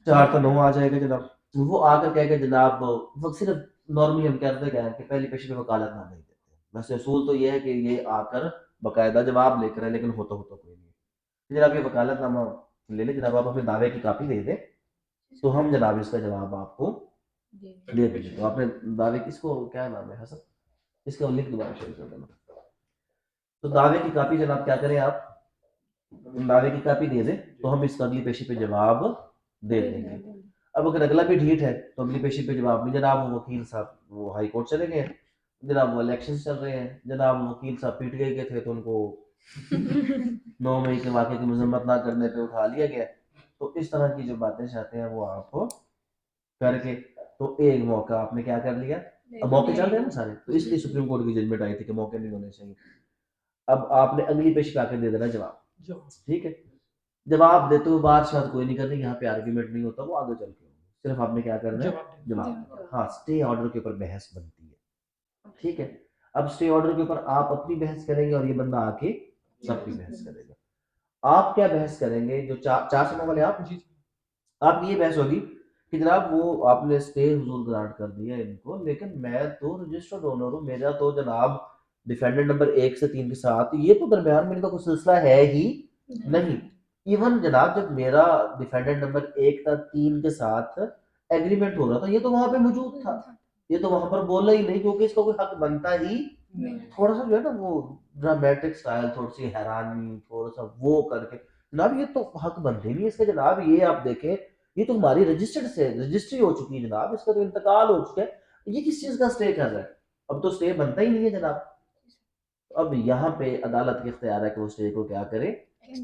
4 तो 9 आ जाएगा जनाब। वो आकर कहेगा जनाब, वो सिर्फ नॉर्मली हम कहते क्या है कि पहली पेशी पे वकालतनामा नहीं देते, वैसे असूल तो ये है कि ये आकर बाकायदा जवाब लेकर है, लेकिन होता कोई नहीं है। जनाब ये वकालतनामा ले ले जनाब, आप हमें दावे की कापी दे दे तो हम जनाब इसका जवाब आपको दे देंगे। तो आपने दावे किसको, क्या नाम है हसन, इसका लिख दोबारा शेयर कर देना। तो दावे की कापी जनाब क्या करें आप, दावे की कापी दे दें तो हम इसका अगली पेशी पे जवाब दे देंगे। अब अगर अगला भी ढीठ है तो अगली पेशी पे जवाब नहीं, जनाब वो वकील साहब वो हाई कोर्ट चले गए हैं, जनाब वो इलेक्शन चल रहे हैं, जनाब वकील साहब पीट गए थे तो उनको 9 मई के वाक़े की मजम्मत ना करने पे उठा लिया गया। तो इस तरह की जो बातें चाहते हैं वो आप करके, तो एक मौका आपने क्या कर लिया, अब मौके चल रहे हैं ना सारे, तो इसलिए सुप्रीम कोर्ट की जजमेंट आई थी कि मौके नहीं होने चाहिए। अब आपने अगली पेशी पे आकर दे देना जवाब, ठीक है। जवाब देते हुए बात शायद कोई नहीं करनी, यहाँ पे आर्ग्यूमेंट नहीं होता, वो आगे चल के होगा। सिर्फ आपने क्या करना है, जवाब। हाँ, स्टे ऑर्डर के ऊपर बहस बनती है, ठीक है। अब स्टे ऑर्डर के ऊपर आप अपनी बहस करेंगे और ये बंदा आके सबकी बहस करेगा। आप क्या बहस करेंगे, जो 4 से 9 वाले आप ये बहस होगी कि जनाब वो आपने स्टे हुजूर ग्रांट कर दिया इनको, लेकिन मैं तो रजिस्टर्ड ओनर हूँ, मेरा तो जनाब डिफेंडेंट नंबर 1 से 3 के साथ ये तो दरमियान में इनका कोई सिलसिला है ही नहीं। इवन जनाब जब मेरा डिफेंडेंट नंबर 1 था 3 के साथ एग्रीमेंट हो रहा था, ये तो वहां पे मौजूद था, ये तो वहां पर बोला ही नहीं, क्योंकि इसका कोई हक बनता ही थोड़ा सा जो है ना वो ड्रामेटिक स्टाइल, थोड़ी सी हैरानी, थोड़ा सा वो करके जनाब ये तो हक बनते ही नहीं इसके जनाब। ये आप देखें, ये तो हमारी रजिस्टर्ड से रजिस्ट्री हो चुकी है जनाब, इसका तो इंतकाल हो चुका है, ये किस चीज का स्टे कर रहा है, अब तो स्टे बनता ही नहीं है जनाब। अब यहाँ पे अदालत के इख्तियार है कि वो स्टे को क्या करे,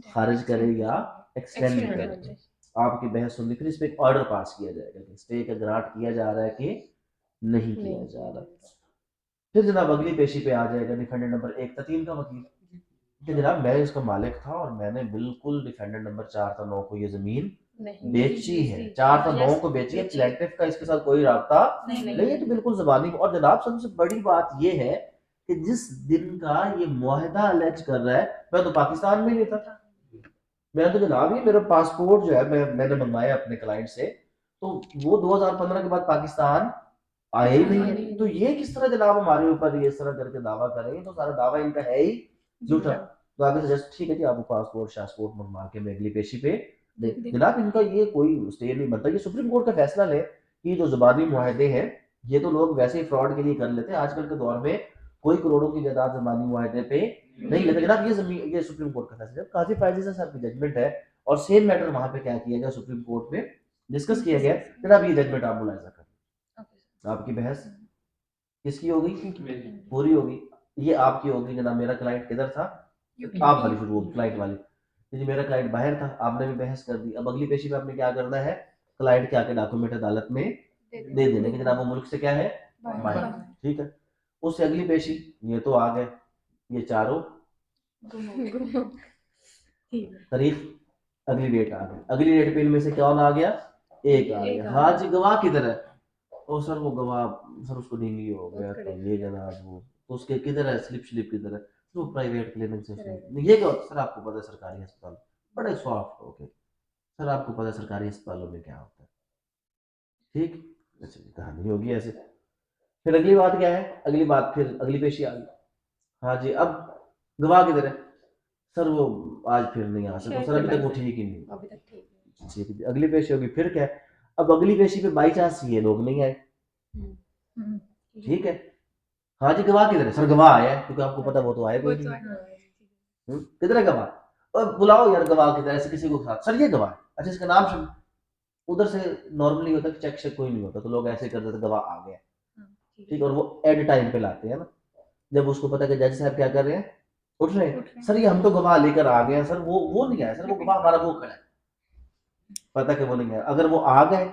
खारिज करे या एक्सटेंड करे। आपकी बहस सुन ली, फिर इस पे एक ऑर्डर पास किया जाएगा कि स्टे का ग्रांट किया जा रहा है कि नहीं किया जा रहा। फिर जनाब अगली पेशी पे आ जाएगा डिफेंडेंट नंबर 1 था 3 का वकील कि जनाब मैं इसका मालिक था और मैंने बिल्कुल डिफेंडेंट नंबर 4 था 9 को ये जमीन बेची है, 4 था 9 को बेची है, प्लेंटिफ का इसके साथ कोई राब्ता नहीं है, तो बिल्कुल जबानी। और जनाब सबसे बड़ी बात ये है कि जिस दिन का ये मुआहदा अलेज कर रहा है, मैं तो पाकिस्तान में नहीं था, मैं तो जनाब ये मेरा पासपोर्ट जो है मैंने मंगवाया अपने क्लाइंट से, तो वो 2015 के बाद पाकिस्तान आया ही नहीं। तो ये किस तरह जनाब हमारे ऊपर ये इस तरह करके दावा करेंगे, तो सारा दावा इनका है ही झूठा। तो आगे सजेस्ट ठीक है जी, आपको पासपोर्ट शासपोर्ट मंगवा के मैं अगली पेशी पे जनाब इनका ये कोई स्टे नहीं बनता, ये सुप्रीम कोर्ट का फैसला है कि जो जुबानी मुआहदे हैं ये तो लोग वैसे ही फ्रॉड के लिए कर लेते हैं, आजकल के दौर में कोई करोड़ों की जायदाद जुबानी मुआहदे पे नहीं लेते जनाब। ये सुप्रीम कोर्ट का फैसला है, काजी फायजे साहब की जजमेंट है, और सेम मैटर वहां पे क्या किया गया, सुप्रीम कोर्ट में डिस्कस किया गया जनाब, ये जजमेंट आप मुलायजा कर, आपकी बहस किसकी होगी, पूरी होगी, ये आपकी होगी जनाब। मेरा क्लाइंट किधर था, आप वाली शुरू होगी क्लाइंट वाली, जी मेरा क्लाइंट बाहर था, आपने भी बहस कर दी। अब अगली पेशी में आपने क्या करना है, क्लाइंट के आके डॉक्यूमेंट अदालत में दे देने कि जनाब वो मुल्क से क्या है, बाहर, ठीक है। उससे अगली पेशी, ये तो आ गए ये चारों, तारीख अगली डेट आ गई, अगली डेट पे इनमें से कौन आ गया, एक आ गया। हाँ जी गवाह किधर है, ओ सर वो गवाह सर उसको ढींगी हो गया, तो ये जनाब वो तो उसके किधर है, स्लिप किधर है, तो प्राइवेट क्लिनिक से ये क्या सर आपको पता है सरकारी अस्पताल, बड़े सॉफ्ट हो गए सर, आपको पता है सरकारी अस्पतालों में क्या होता है, ठीक, अच्छा जी कहानी होगी ऐसे। फिर अगली बात क्या है, अगली बात फिर अगली पेशी आ गई, हाँ जी अब गवाह किधर है, सर वो आज फिर नहीं आ सकता सर, अभी तक वो ठीक ही नहीं, ठीक है अगली पेशी होगी, फिर क्या है, अब अगली पेशी पे बाई चांस ये लोग नहीं आए, ठीक है, हाँ जी गवाह किधर है, सर गवाह आया है, क्योंकि आपको पता वो तो आए कोई नहीं, किधर है गवाह, और बुलाओ यार गवाह किधर, ऐसे किसी को साथ, सर ये गवाह है, अच्छा इसका नाम सुन, उधर से नॉर्मली होता है चेक कोई नहीं होता, तो लोग ऐसे करते थे गवाह आ गया, ठीक, और वो एड टाइम पे लाते हैं ना, जब उसको पता कि जज साहब क्या कर रहे हैं, उठ रहे हैं, सर ये हम तो गवाह लेकर आ गए हैं सर, वो नहीं आया सर, वो गवाह हमारा वो खड़ा है, पता कि वो नहीं आया, अगर वो आ गए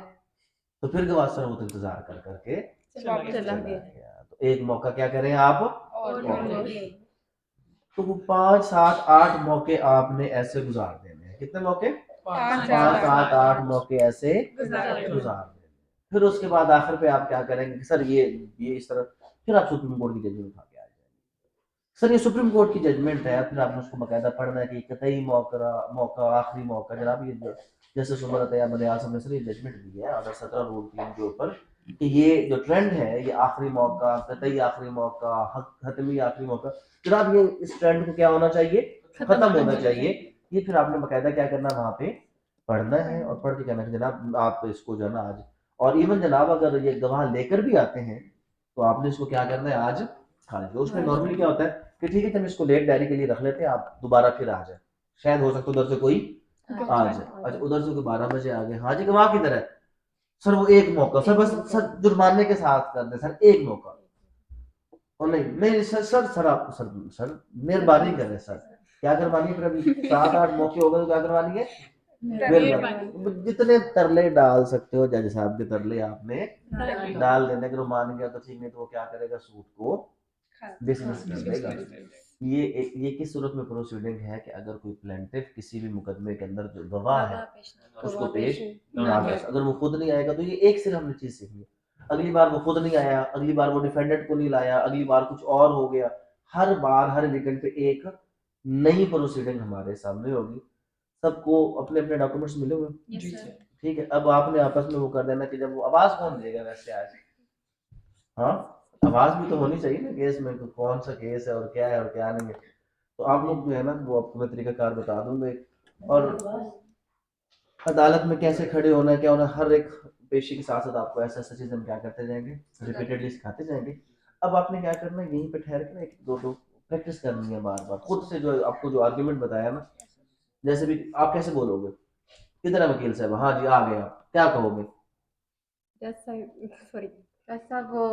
तो फिर गवाह सर वो तो इंतजार कर करके चला चला चला गया। गया। तो एक मौका क्या करें आप, और और तो वो 5 7 8 मौके आपने ऐसे गुजार देने हैं। कितने मौके, 5 7 8 मौके ऐसे गुजार देने। गुजार देने। फिर उसके बाद आखिर पे आप क्या करेंगे कि सर ये इस तरह, फिर आप सुप्रीम कोर्ट की जजमेंट उठा के आ जाएंगे। सर ये सुप्रीम कोर्ट की जजमेंट है, फिर आपने उसको बकायदा पढ़ना है कि कतई मौका आखिरी मौका जनाब, ये जैसे सुमरत या बनियाल साहब ने सर ये जजमेंट दी है ऑर्डर 17 रूल क्लेम के ऊपर कि ये जो ट्रेंड है ये आखिरी मौका, कतई आखिरी मौका, हतमी आखिरी मौका, जनाब ये इस ट्रेंड को क्या होना चाहिए, खत्म होना चाहिए। ये फिर आपने बकायदा क्या करना, वहां पे पढ़ना है और पढ़ के कहना कि जनाब आप इसको जो है ना आज, और इवन जनाब अगर ये गवाह लेकर भी आते हैं तो आपने इसको क्या करना है आज खारिज। तो उसमें नॉर्मली क्या होता है कि ठीक है हम इसको लेट डायरी के लिए रख लेते हैं, आप दोबारा फिर आ जाए, शायद हो सकता है उधर से कोई आ जाए। अच्छा उधर से कोई 12 बजे आ गए, हाँ जी गवाह किधर है सर, वो एक मौका सर, बस सर जुर्माने के साथ कर दे सर, एक मौका। और नहीं नहीं सर सर सर आप सर मेहरबानी कर रहे सर, क्या करवानी है फिर, अभी 7 8 मौके हो गए तो क्या करवानी है, मेहरबानी। जितने तरले डाल सकते हो जज साहब के तरले आपने डाल देने, अगर वो मान गया तो ठीक, नहीं तो वो क्या करेगा, सूट को डिसमिस कर देगा। ये किस सूरत में प्रोसीडिंग है कि अगर कोई प्लेंटिफ किसी भी मुकदमे के अंदर जो गवाह है उसको पेश ना कर, अगर वो खुद नहीं आएगा तो ये एक सिर्फ हमने चीज सीखी है, अगली बार वो खुद नहीं आया, अगली बार वो डिफेंडेंट को नहीं लाया, अगली बार कुछ और हो गया, हर बार हर वीकेंड पे एक नई प्रोसीडिंग हमारे सामने होगी। सबको अपने अपने डॉक्यूमेंट्स मिले हुए, ठीक है। अब आपने आपस में वो कर देना कि जब वो आवाज कौन देगा वैसे आज, हाँ आवाज भी तो होनी चाहिए ना केस में, कि कौन सा केस है और क्या है और क्या नहीं है। तो आप लोग जो है ना वो आपको मैं तरीकाकार बता दूंगा, और अदालत में कैसे खड़े होना है, क्या होना, हर एक पेशी के साथ साथ आपको ऐसा ऐसा चीज हम क्या करते जाएंगे, रिपीटेडली सिखाते जाएंगे। अब आपने क्या करना है, यहीं पे ठहर के ना एक दो दो प्रैक्टिस करनी है बार बार खुद से, जो आपको जो आर्ग्यूमेंट बताया ना, जैसे भी आप कैसे बोलोगे, किधर है वकील साहब, हाँ जी आ गए, आप क्या कहोगे, सॉरी जज साहब वो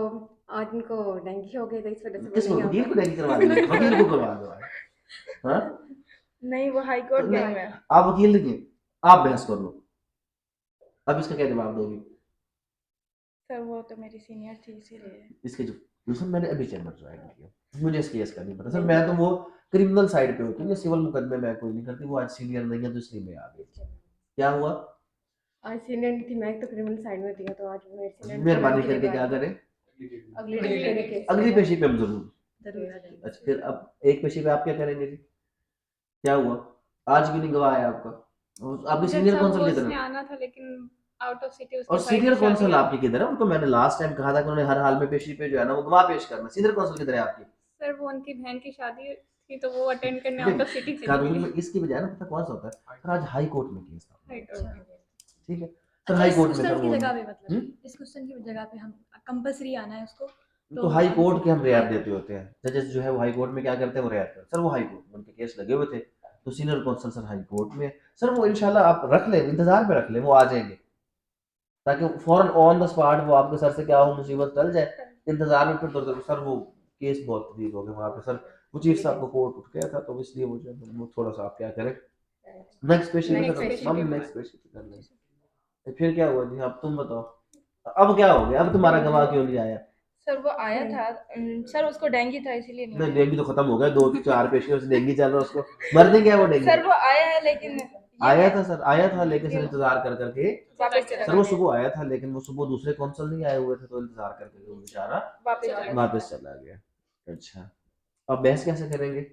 आज उनको डेंगू हो गया था इस वजह से किसको, वो नहीं वकील आ को नहीं करवा देंगे, वकील को करवा दो आज, हाँ नहीं वो हाई कोर्ट तो गए नहीं, हुए हैं। आप वकील नहीं, आप बहस कर लो, अब इसका क्या जवाब दोगी, सर वो तो मेरी सीनियर थी इसीलिए। इसके जो सर मैंने अभी चैम्बर ज्वाइन किया, मुझे इस केस का नहीं पता सर, मैं तो वो क्रिमिनल साइड पे होती हूँ, सिविल मुकदमे मैं कोई नहीं करती, वो आज सीनियर नहीं है तो इसलिए मैं आ गई। क्या हुआ, आज सीनियर थी, मैं तो क्रिमिनल साइड में थी तो आज मेरे सीनियर मेहरबानी करके क्या करें, अगली डेट के केस अगली पेशी पे हम जरूर, जरूर आ जाएंगे। अच्छा फिर अब एक पेशी पे आप क्या करेंगे जी, क्या हुआ, आज भी नहीं गवाह है आपका, और आपकी सीनियर कौंसल की तरफ, आना था लेकिन आउट ऑफ सिटी और सीनियर कौंसल आपकी किधर है, उनको मैंने लास्ट टाइम कहा था कि उन्होंने हर हाल में पेशी पे जो है ना वो गवाह पेश करना, सीनियर कौंसल किधर है आपकी, सर वो उनकी बहन की शादी थी तो वो अटेंड करने नहीं, आउट ऑफ सिटी चली कानूनी गई। में इसकी बजाय ना पता कौन सा होता है सर, आज हाई कोर्ट में केस था, ठीक है सर, अच्छा, हाई इस कोर्ट में क्वेश्चन सर की वो जगह पे मतलब हम्म? इस क्वेश्चन की जगह पे हम कंपलसरी आना है उसको तो हाई कोर्ट के हम रियायत देते होते हैं, जजेस जो है वो हाई कोर्ट में क्या करते हैं, वो रियायत करते हैं सर, वो हाई कोर्ट में उनके केस लगे हुए थे, तो senior counsel sir high court में सर, वो इंशाल्लाह आप रख लें, इंतजार में रख लें, वो आ जाएंगे, ताकि फौरन ऑन द स्पॉट वो आपके सर से क्या हो मुसीबत टल जाए, इंतजार में फिर तो सर वो केस बहुत तकलीफ हो गए वहाँ पे सर, वो चीफ साहब को कोर्ट उठ गया था तो इसलिए वो जो है वो थोड़ा सा आप क्या करें, नेक्स्ट पेशेंट हम नेक्स्ट पेशेंट कर लें। फिर क्या हुआ जी, अब तुम बताओ, अब क्या हो गया, अब तुम्हारा गवाह क्यों नहीं आया, सर वो आया था, सर उसको डेंगू था इसीलिए नहीं नहीं आया। डेंगू तो खत्म हो गया, 2 4 पेशियों से डेंगू चल रहा है, उसको मर नहीं गया वो डेंगू, सर वो आया है लेकिन आया था सर, आया था लेकिन सर इंतजार कर करके, वापस चला सर वो गया। सुबह आया था लेकिन वो सुबह दूसरे कौंसल नहीं आए हुए थे तो इंतजार करके वो बेचारा वापस चला गया। अच्छा अब बहस कैसे करेंगे,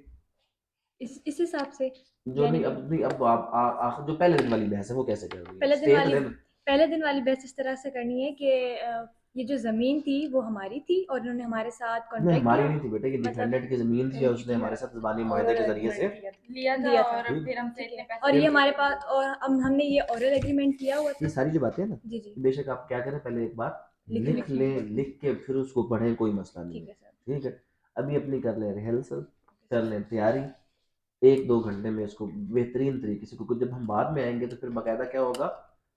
इस हिसाब से जो नहीं अब नहीं, अब आप जो पहले दिन वाली बहस है वो कैसे करोगे, पहले दिन Stay वाली then- पहले दिन वाली बहस इस तरह से करनी है कि ये जो जमीन थी वो हमारी थी और इन्होंने हमारे साथ नहीं कॉन्ट्रैक्ट हमारी किया नहीं थी बेटे, ये मतलब डिफेंडेंट की जमीन थी और उसने हमारे साथ ज़बानी मुआहदे के जरिए से लिया लिया था था। और फिर हमसे इतने पैसे और ये हमारे पास और हमने ये ओरल एग्रीमेंट किया हुआ ये था। सारी जो बातें हैं ना, जी जी बेशक आप क्या करें पहले एक बार लिख लिख लें, लिख के फिर उसको पढ़ें, कोई मसला नहीं ठीक है, है सर। ठीक है। अभी अपनी कर लें रिहर्सल, कर लें तैयारी, 1-2 घंटे में इसको बेहतरीन तरीके से, क्योंकि जब हम बाद में आएंगे तो फिर बाकायदा क्या होगा,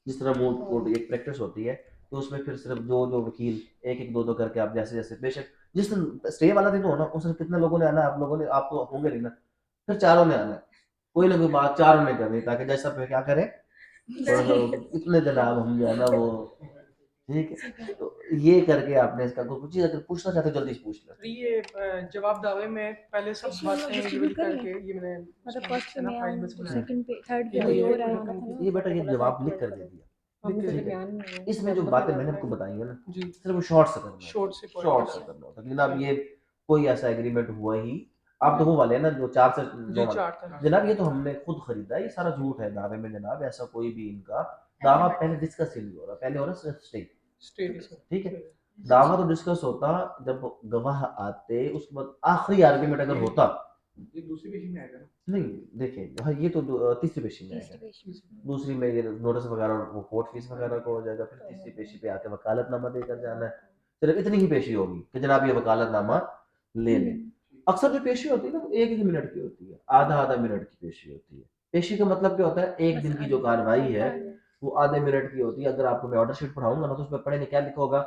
जिस तरह मोड कोड एक प्रैक्टिस होती है तो उसमें फिर सिर्फ जो जो वकील एक एक दो दो करके आप जैसे जैसे, बेशक जिस दिन स्टे वाला दिन हो ना उस दिन कितने लोगों ने आना है, आप लोगों ने, आप तो होंगे नहीं ना, फिर चारों ने आना है, कोई ना कोई बात चारों ने करनी, ताकि जैसा फिर क्या करें थोड़ा सा इतने दिन आप हम जो है ना वो, ठीक है, तो ये करके आपने इसका कुछ चीज़ अगर पूछना चाहते हो जल्दी से पूछ लो। तो ये जवाब दावे में पहले सब इसमें बातें distribute ये कर करके ये मैंने मतलब उसमें फर्स्ट पे है ना मैं फाइल आऊँ में तो बनाया। सेकंड पे थर्ड पे ये कोई ये और आया बटन था ना। ये बेटा ये जवाब लिख कर दे दिया, हम मुझे ठीक है। ध्यान नहीं है इसमें जो बातें मैंने आपको बताई है ना जी सिर्फ वो शॉर्ट से करना है, शॉर्ट से point शॉर्ट से करना करना होता है। लेकिन अब ये कोई ऐसा एग्रीमेंट हुआ ही, आप तो वो वाले हैं ना जो 4 से जी 9 वाले। 4 था जनाब ये तो हमने खुद खरीदा है, ये सारा झूठ है दावे में जनाब, ऐसा कोई भी इनका दावा पहले डिस्कस ही नहीं हो रहा, पहले हो रहा सिर्फ स्टे, स्टेट इसमें ठीक है। दावा तो डिस्कस होता जब गवाह आते, उसके बाद आखिरी आर्गुमेंट अगर होता। ये दूसरी पेशी में आएगा ना? नहीं देखिए हाँ ये तो तीसरी पेशी में तीसरी आएगा, पेशी दूसरी में ये नोटिस वगैरह वो कोर्ट फीस वगैरह को हो जाएगा, फिर तीसरी पेशी पे आके वकालतनामा देकर जाना है। सिर्फ इतनी ही पेशी होगी कि जनाब ये वकालतनामा ले लें। अक्सर जो पेशी होती है ना वो 1 ही मिनट की होती है, आधा मिनट की पेशी होती है। पेशी का मतलब क्या होता है, एक दिन की जो कार्रवाई है वो आधे मिनट की होती है। अगर आपको मैं ऑर्डर शीट पढ़ाऊंगा ना तो उसमें पढ़ेंगे क्या लिखा होगा,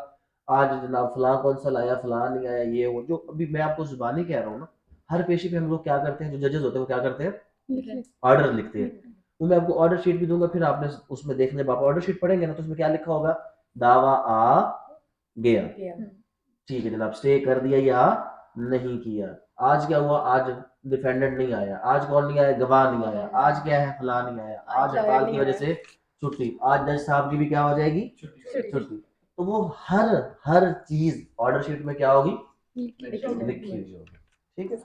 आज जनाब फलां कौंसल आया, फलां नहीं आया, ये वो जो अभी मैं आपको जुबानी कह रहा हूँ ना, हर पेशी पे हम लोग क्या करते हैं, जो जजेस होते हैं वो क्या करते हैं, ऑर्डर लिखते हैं। वो मैं आपको ऑर्डर शीट भी दूंगा, फिर आपने उसमें देखने आप ऑर्डर शीट पढ़ेंगे ना तो उसमें क्या लिखा होगा, दावा आ गया, ठीक है जनाब, स्टे कर दिया या नहीं किया। आज क्या हुआ, आज डिफेंडेंट नहीं आया, आज कौन नहीं आया, गवाह नहीं आया, आज क्या है, फलां नहीं आया, आज हड़ताल की वजह से छुट्टी, आज जज साहब की भी क्या हो जाएगी, छुट्टी। तो वो हर चीज ऑर्डर शीट में क्या होगी, लिखी हुई होगी, ठीक है।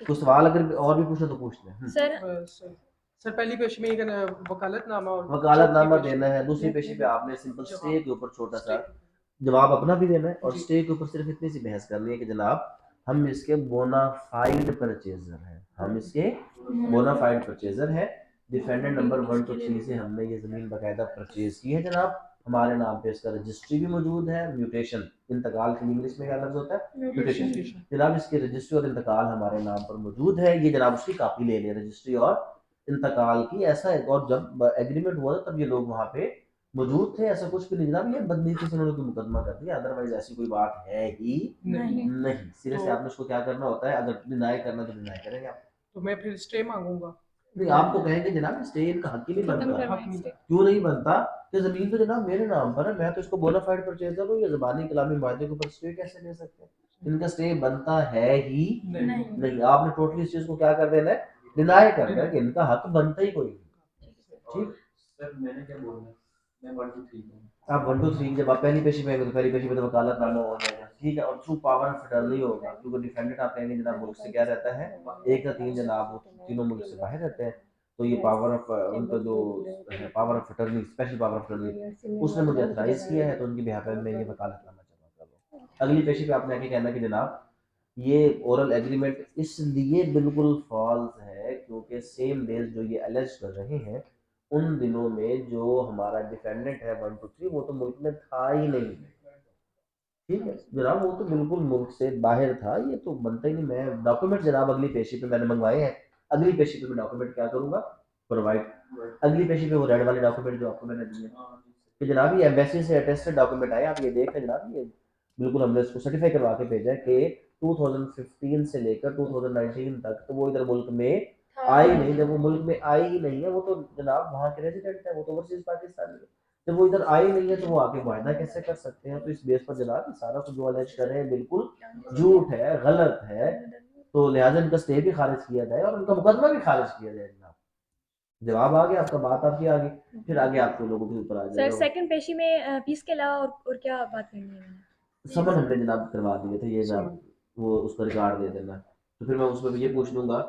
कुछ सवाल अगर और भी पूछो तो पूछ लें। सर सर पहली पेशी में ये वकालतनामा और वकालतनामा चौथी पेशी देना है, दूसरी पेशी पे आपने सिंपल स्टे के ऊपर छोटा सा जवाब अपना भी देना है, और जी। स्टे के ऊपर सिर्फ इतनी सी बहस करनी है कि जनाब हम इसके बोनाफाइड परचेजर हैं, हम इसके बोनाफाइड परचेजर हैं, डिफेंडेंट नंबर 1 to 3 से हमने ये जमीन बाकायदा परचेज की है जनाब, हमारे नाम पे इसका रजिस्ट्री भी मौजूद है, म्यूटेशन इंतकाल की इंग्लिश में क्या लफ्ज होता है, म्यूटेशन। जनाब इसकी रजिस्ट्री और इंतकाल हमारे नाम पर मौजूद है, ये जनाब उसकी कापी ले लें रजिस्ट्री और इंतकाल की। ऐसा एक और जब एग्रीमेंट हुआ तब ये लोग वहाँ पे मौजूद थे, ऐसा कुछ भी नहीं जनाब, ये बदनीति से उन्होंने कोई मुकदमा कर दिया, अदरवाइज ऐसी कोई बात है ही नहीं। सिरे से आपने उसको क्या करना होता है, अगर डिनाई करना तो डिनाई करेंगे आप, तो मैं फिर स्टे मांगूंगा। नहीं आप तो कहेंगे जनाब स्टे इनका हक ही नहीं बनता। हक नहीं था। क्यों नहीं बनता, कि जमीन तो जनाब मेरे नाम पर है, मैं तो इसको बोनाफाइड परचेजर हूँ, ये ज़बानी कलामी मायदे के ऊपर स्टे कैसे ले सकते हैं, इनका स्टे बनता है ही नहीं। आपने टोटली इस चीज को क्या कर देना है, डिनाई कर देना है कि इनका हक बनता ही कोई नहीं, ठीक। सर मैंने क्या बोलना है, मैं 1 to 3 हूँ। आप 1 to 3 जब आप पहली पेशी में तो पहली पेशी में तो वकालतनामा हो जाएगा, ठीक है, और थ्रू पावर ऑफ अटॉर्नी होगा, क्योंकि डिफेंडेंट आप कहेंगे जनाब मुल्क से क्या रहता है, 1 या 3 जनाब वो तीनों मुल्क से बाहर रहते हैं, तो ये पावर ऑफ उनका जो है power of attorney, special power of attorney उसने मुझे अथराइज किया है, तो उनकी बिहाफ पे मैं ये वकालतनामा जमा कर रहा हूँ। अगली पेशी पे आपने आके कहना कि जनाब ये ओरल एग्रीमेंट इसलिए बिल्कुल फॉल्स है क्योंकि सेम डेज जो ये एलेज कर रहे हैं उन दिनों में जो हमारा डिफेंडेंट है 1 to 3 वो तो मुल्क में था ही नहीं, ठीक है जनाब, वो तो बिल्कुल मुल्क से बाहर था, ये तो बनता ही नहीं। मैं डॉक्यूमेंट जनाब अगली पेशी पे मैंने मंगवाए हैं, अगली पेशी पे मैं डॉक्यूमेंट क्या करूंगा, प्रोवाइड, अगली पेशी पे वो रेड वाले डॉक्यूमेंट जो आपको मैंने दिए कि जनाब ये एम्बेसी से अटेस्टेड डॉक्यूमेंट आए, आप ये देखें जनाब, ये बिल्कुल हमने इसको सर्टिफाई करवा के भेजा है कि 2015 से लेकर 2019 तक तो वो इधर मुल्क में आई नहीं, जब वो मुल्क में आई ही नहीं है वो तो जनाब वहाँ के रेजिडेंट है, वो तो ओवरसीज पाकिस्तानी है, जब वो इधर आई नहीं है तो वो आके मुआहदा कैसे कर सकते हैं। तो इस बेस पर जनाब ये सारा कुछ जो अलेज कर रहे हैं बिल्कुल झूठ है, गलत है, तो लिहाजा इनका स्टे भी खारिज किया जाए और उनका मुकदमा भी खारिज किया जाए जनाब। जवाब आ गया आपका, बात आपकी आ गई, फिर आगे आपको लोगों के ऊपर आ सर जाएगा। सेकंड पेशी में फीस के अलावा और क्या बात करनी है मैंने? समन हमने जनाब करवा दिए थे, ये जनाब वो उसका रिकॉर्ड दे देना, तो फिर मैं उसमें भी ये पूछ लूंगा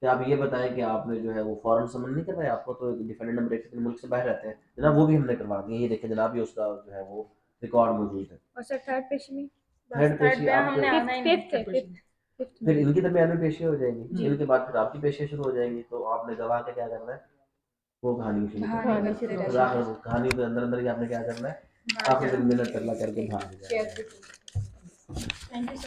कि आप ये बताएं कि आपने जो है वो फॉरेन समन नहीं करवाया, आपको तो डिफेंडेंट नंबर 1 मुल्क से बाहर रहते हैं जनाब, वो भी हमने करवा दिए, ये देखें जनाब ये उसका जो है वो रिकॉर्ड मौजूद है। और सर थर्ड पेशी में? थर्ड पेशी हमने आपके आना ही नहीं। फिफ्थ फिर इनकी दरमियान में पेशी हो जाएंगी, इनके बाद फिर आपकी पेशी शुरू हो जाएंगी, तो आपने गवाह के क्या करना है, वो कहानी शुरू करनी है, फिर आखिर वो कहानी के अंदर अंदर ही आपने क्या करना है, आखिर दिन मिनट करला करके भाग जाना है। Thank you so much.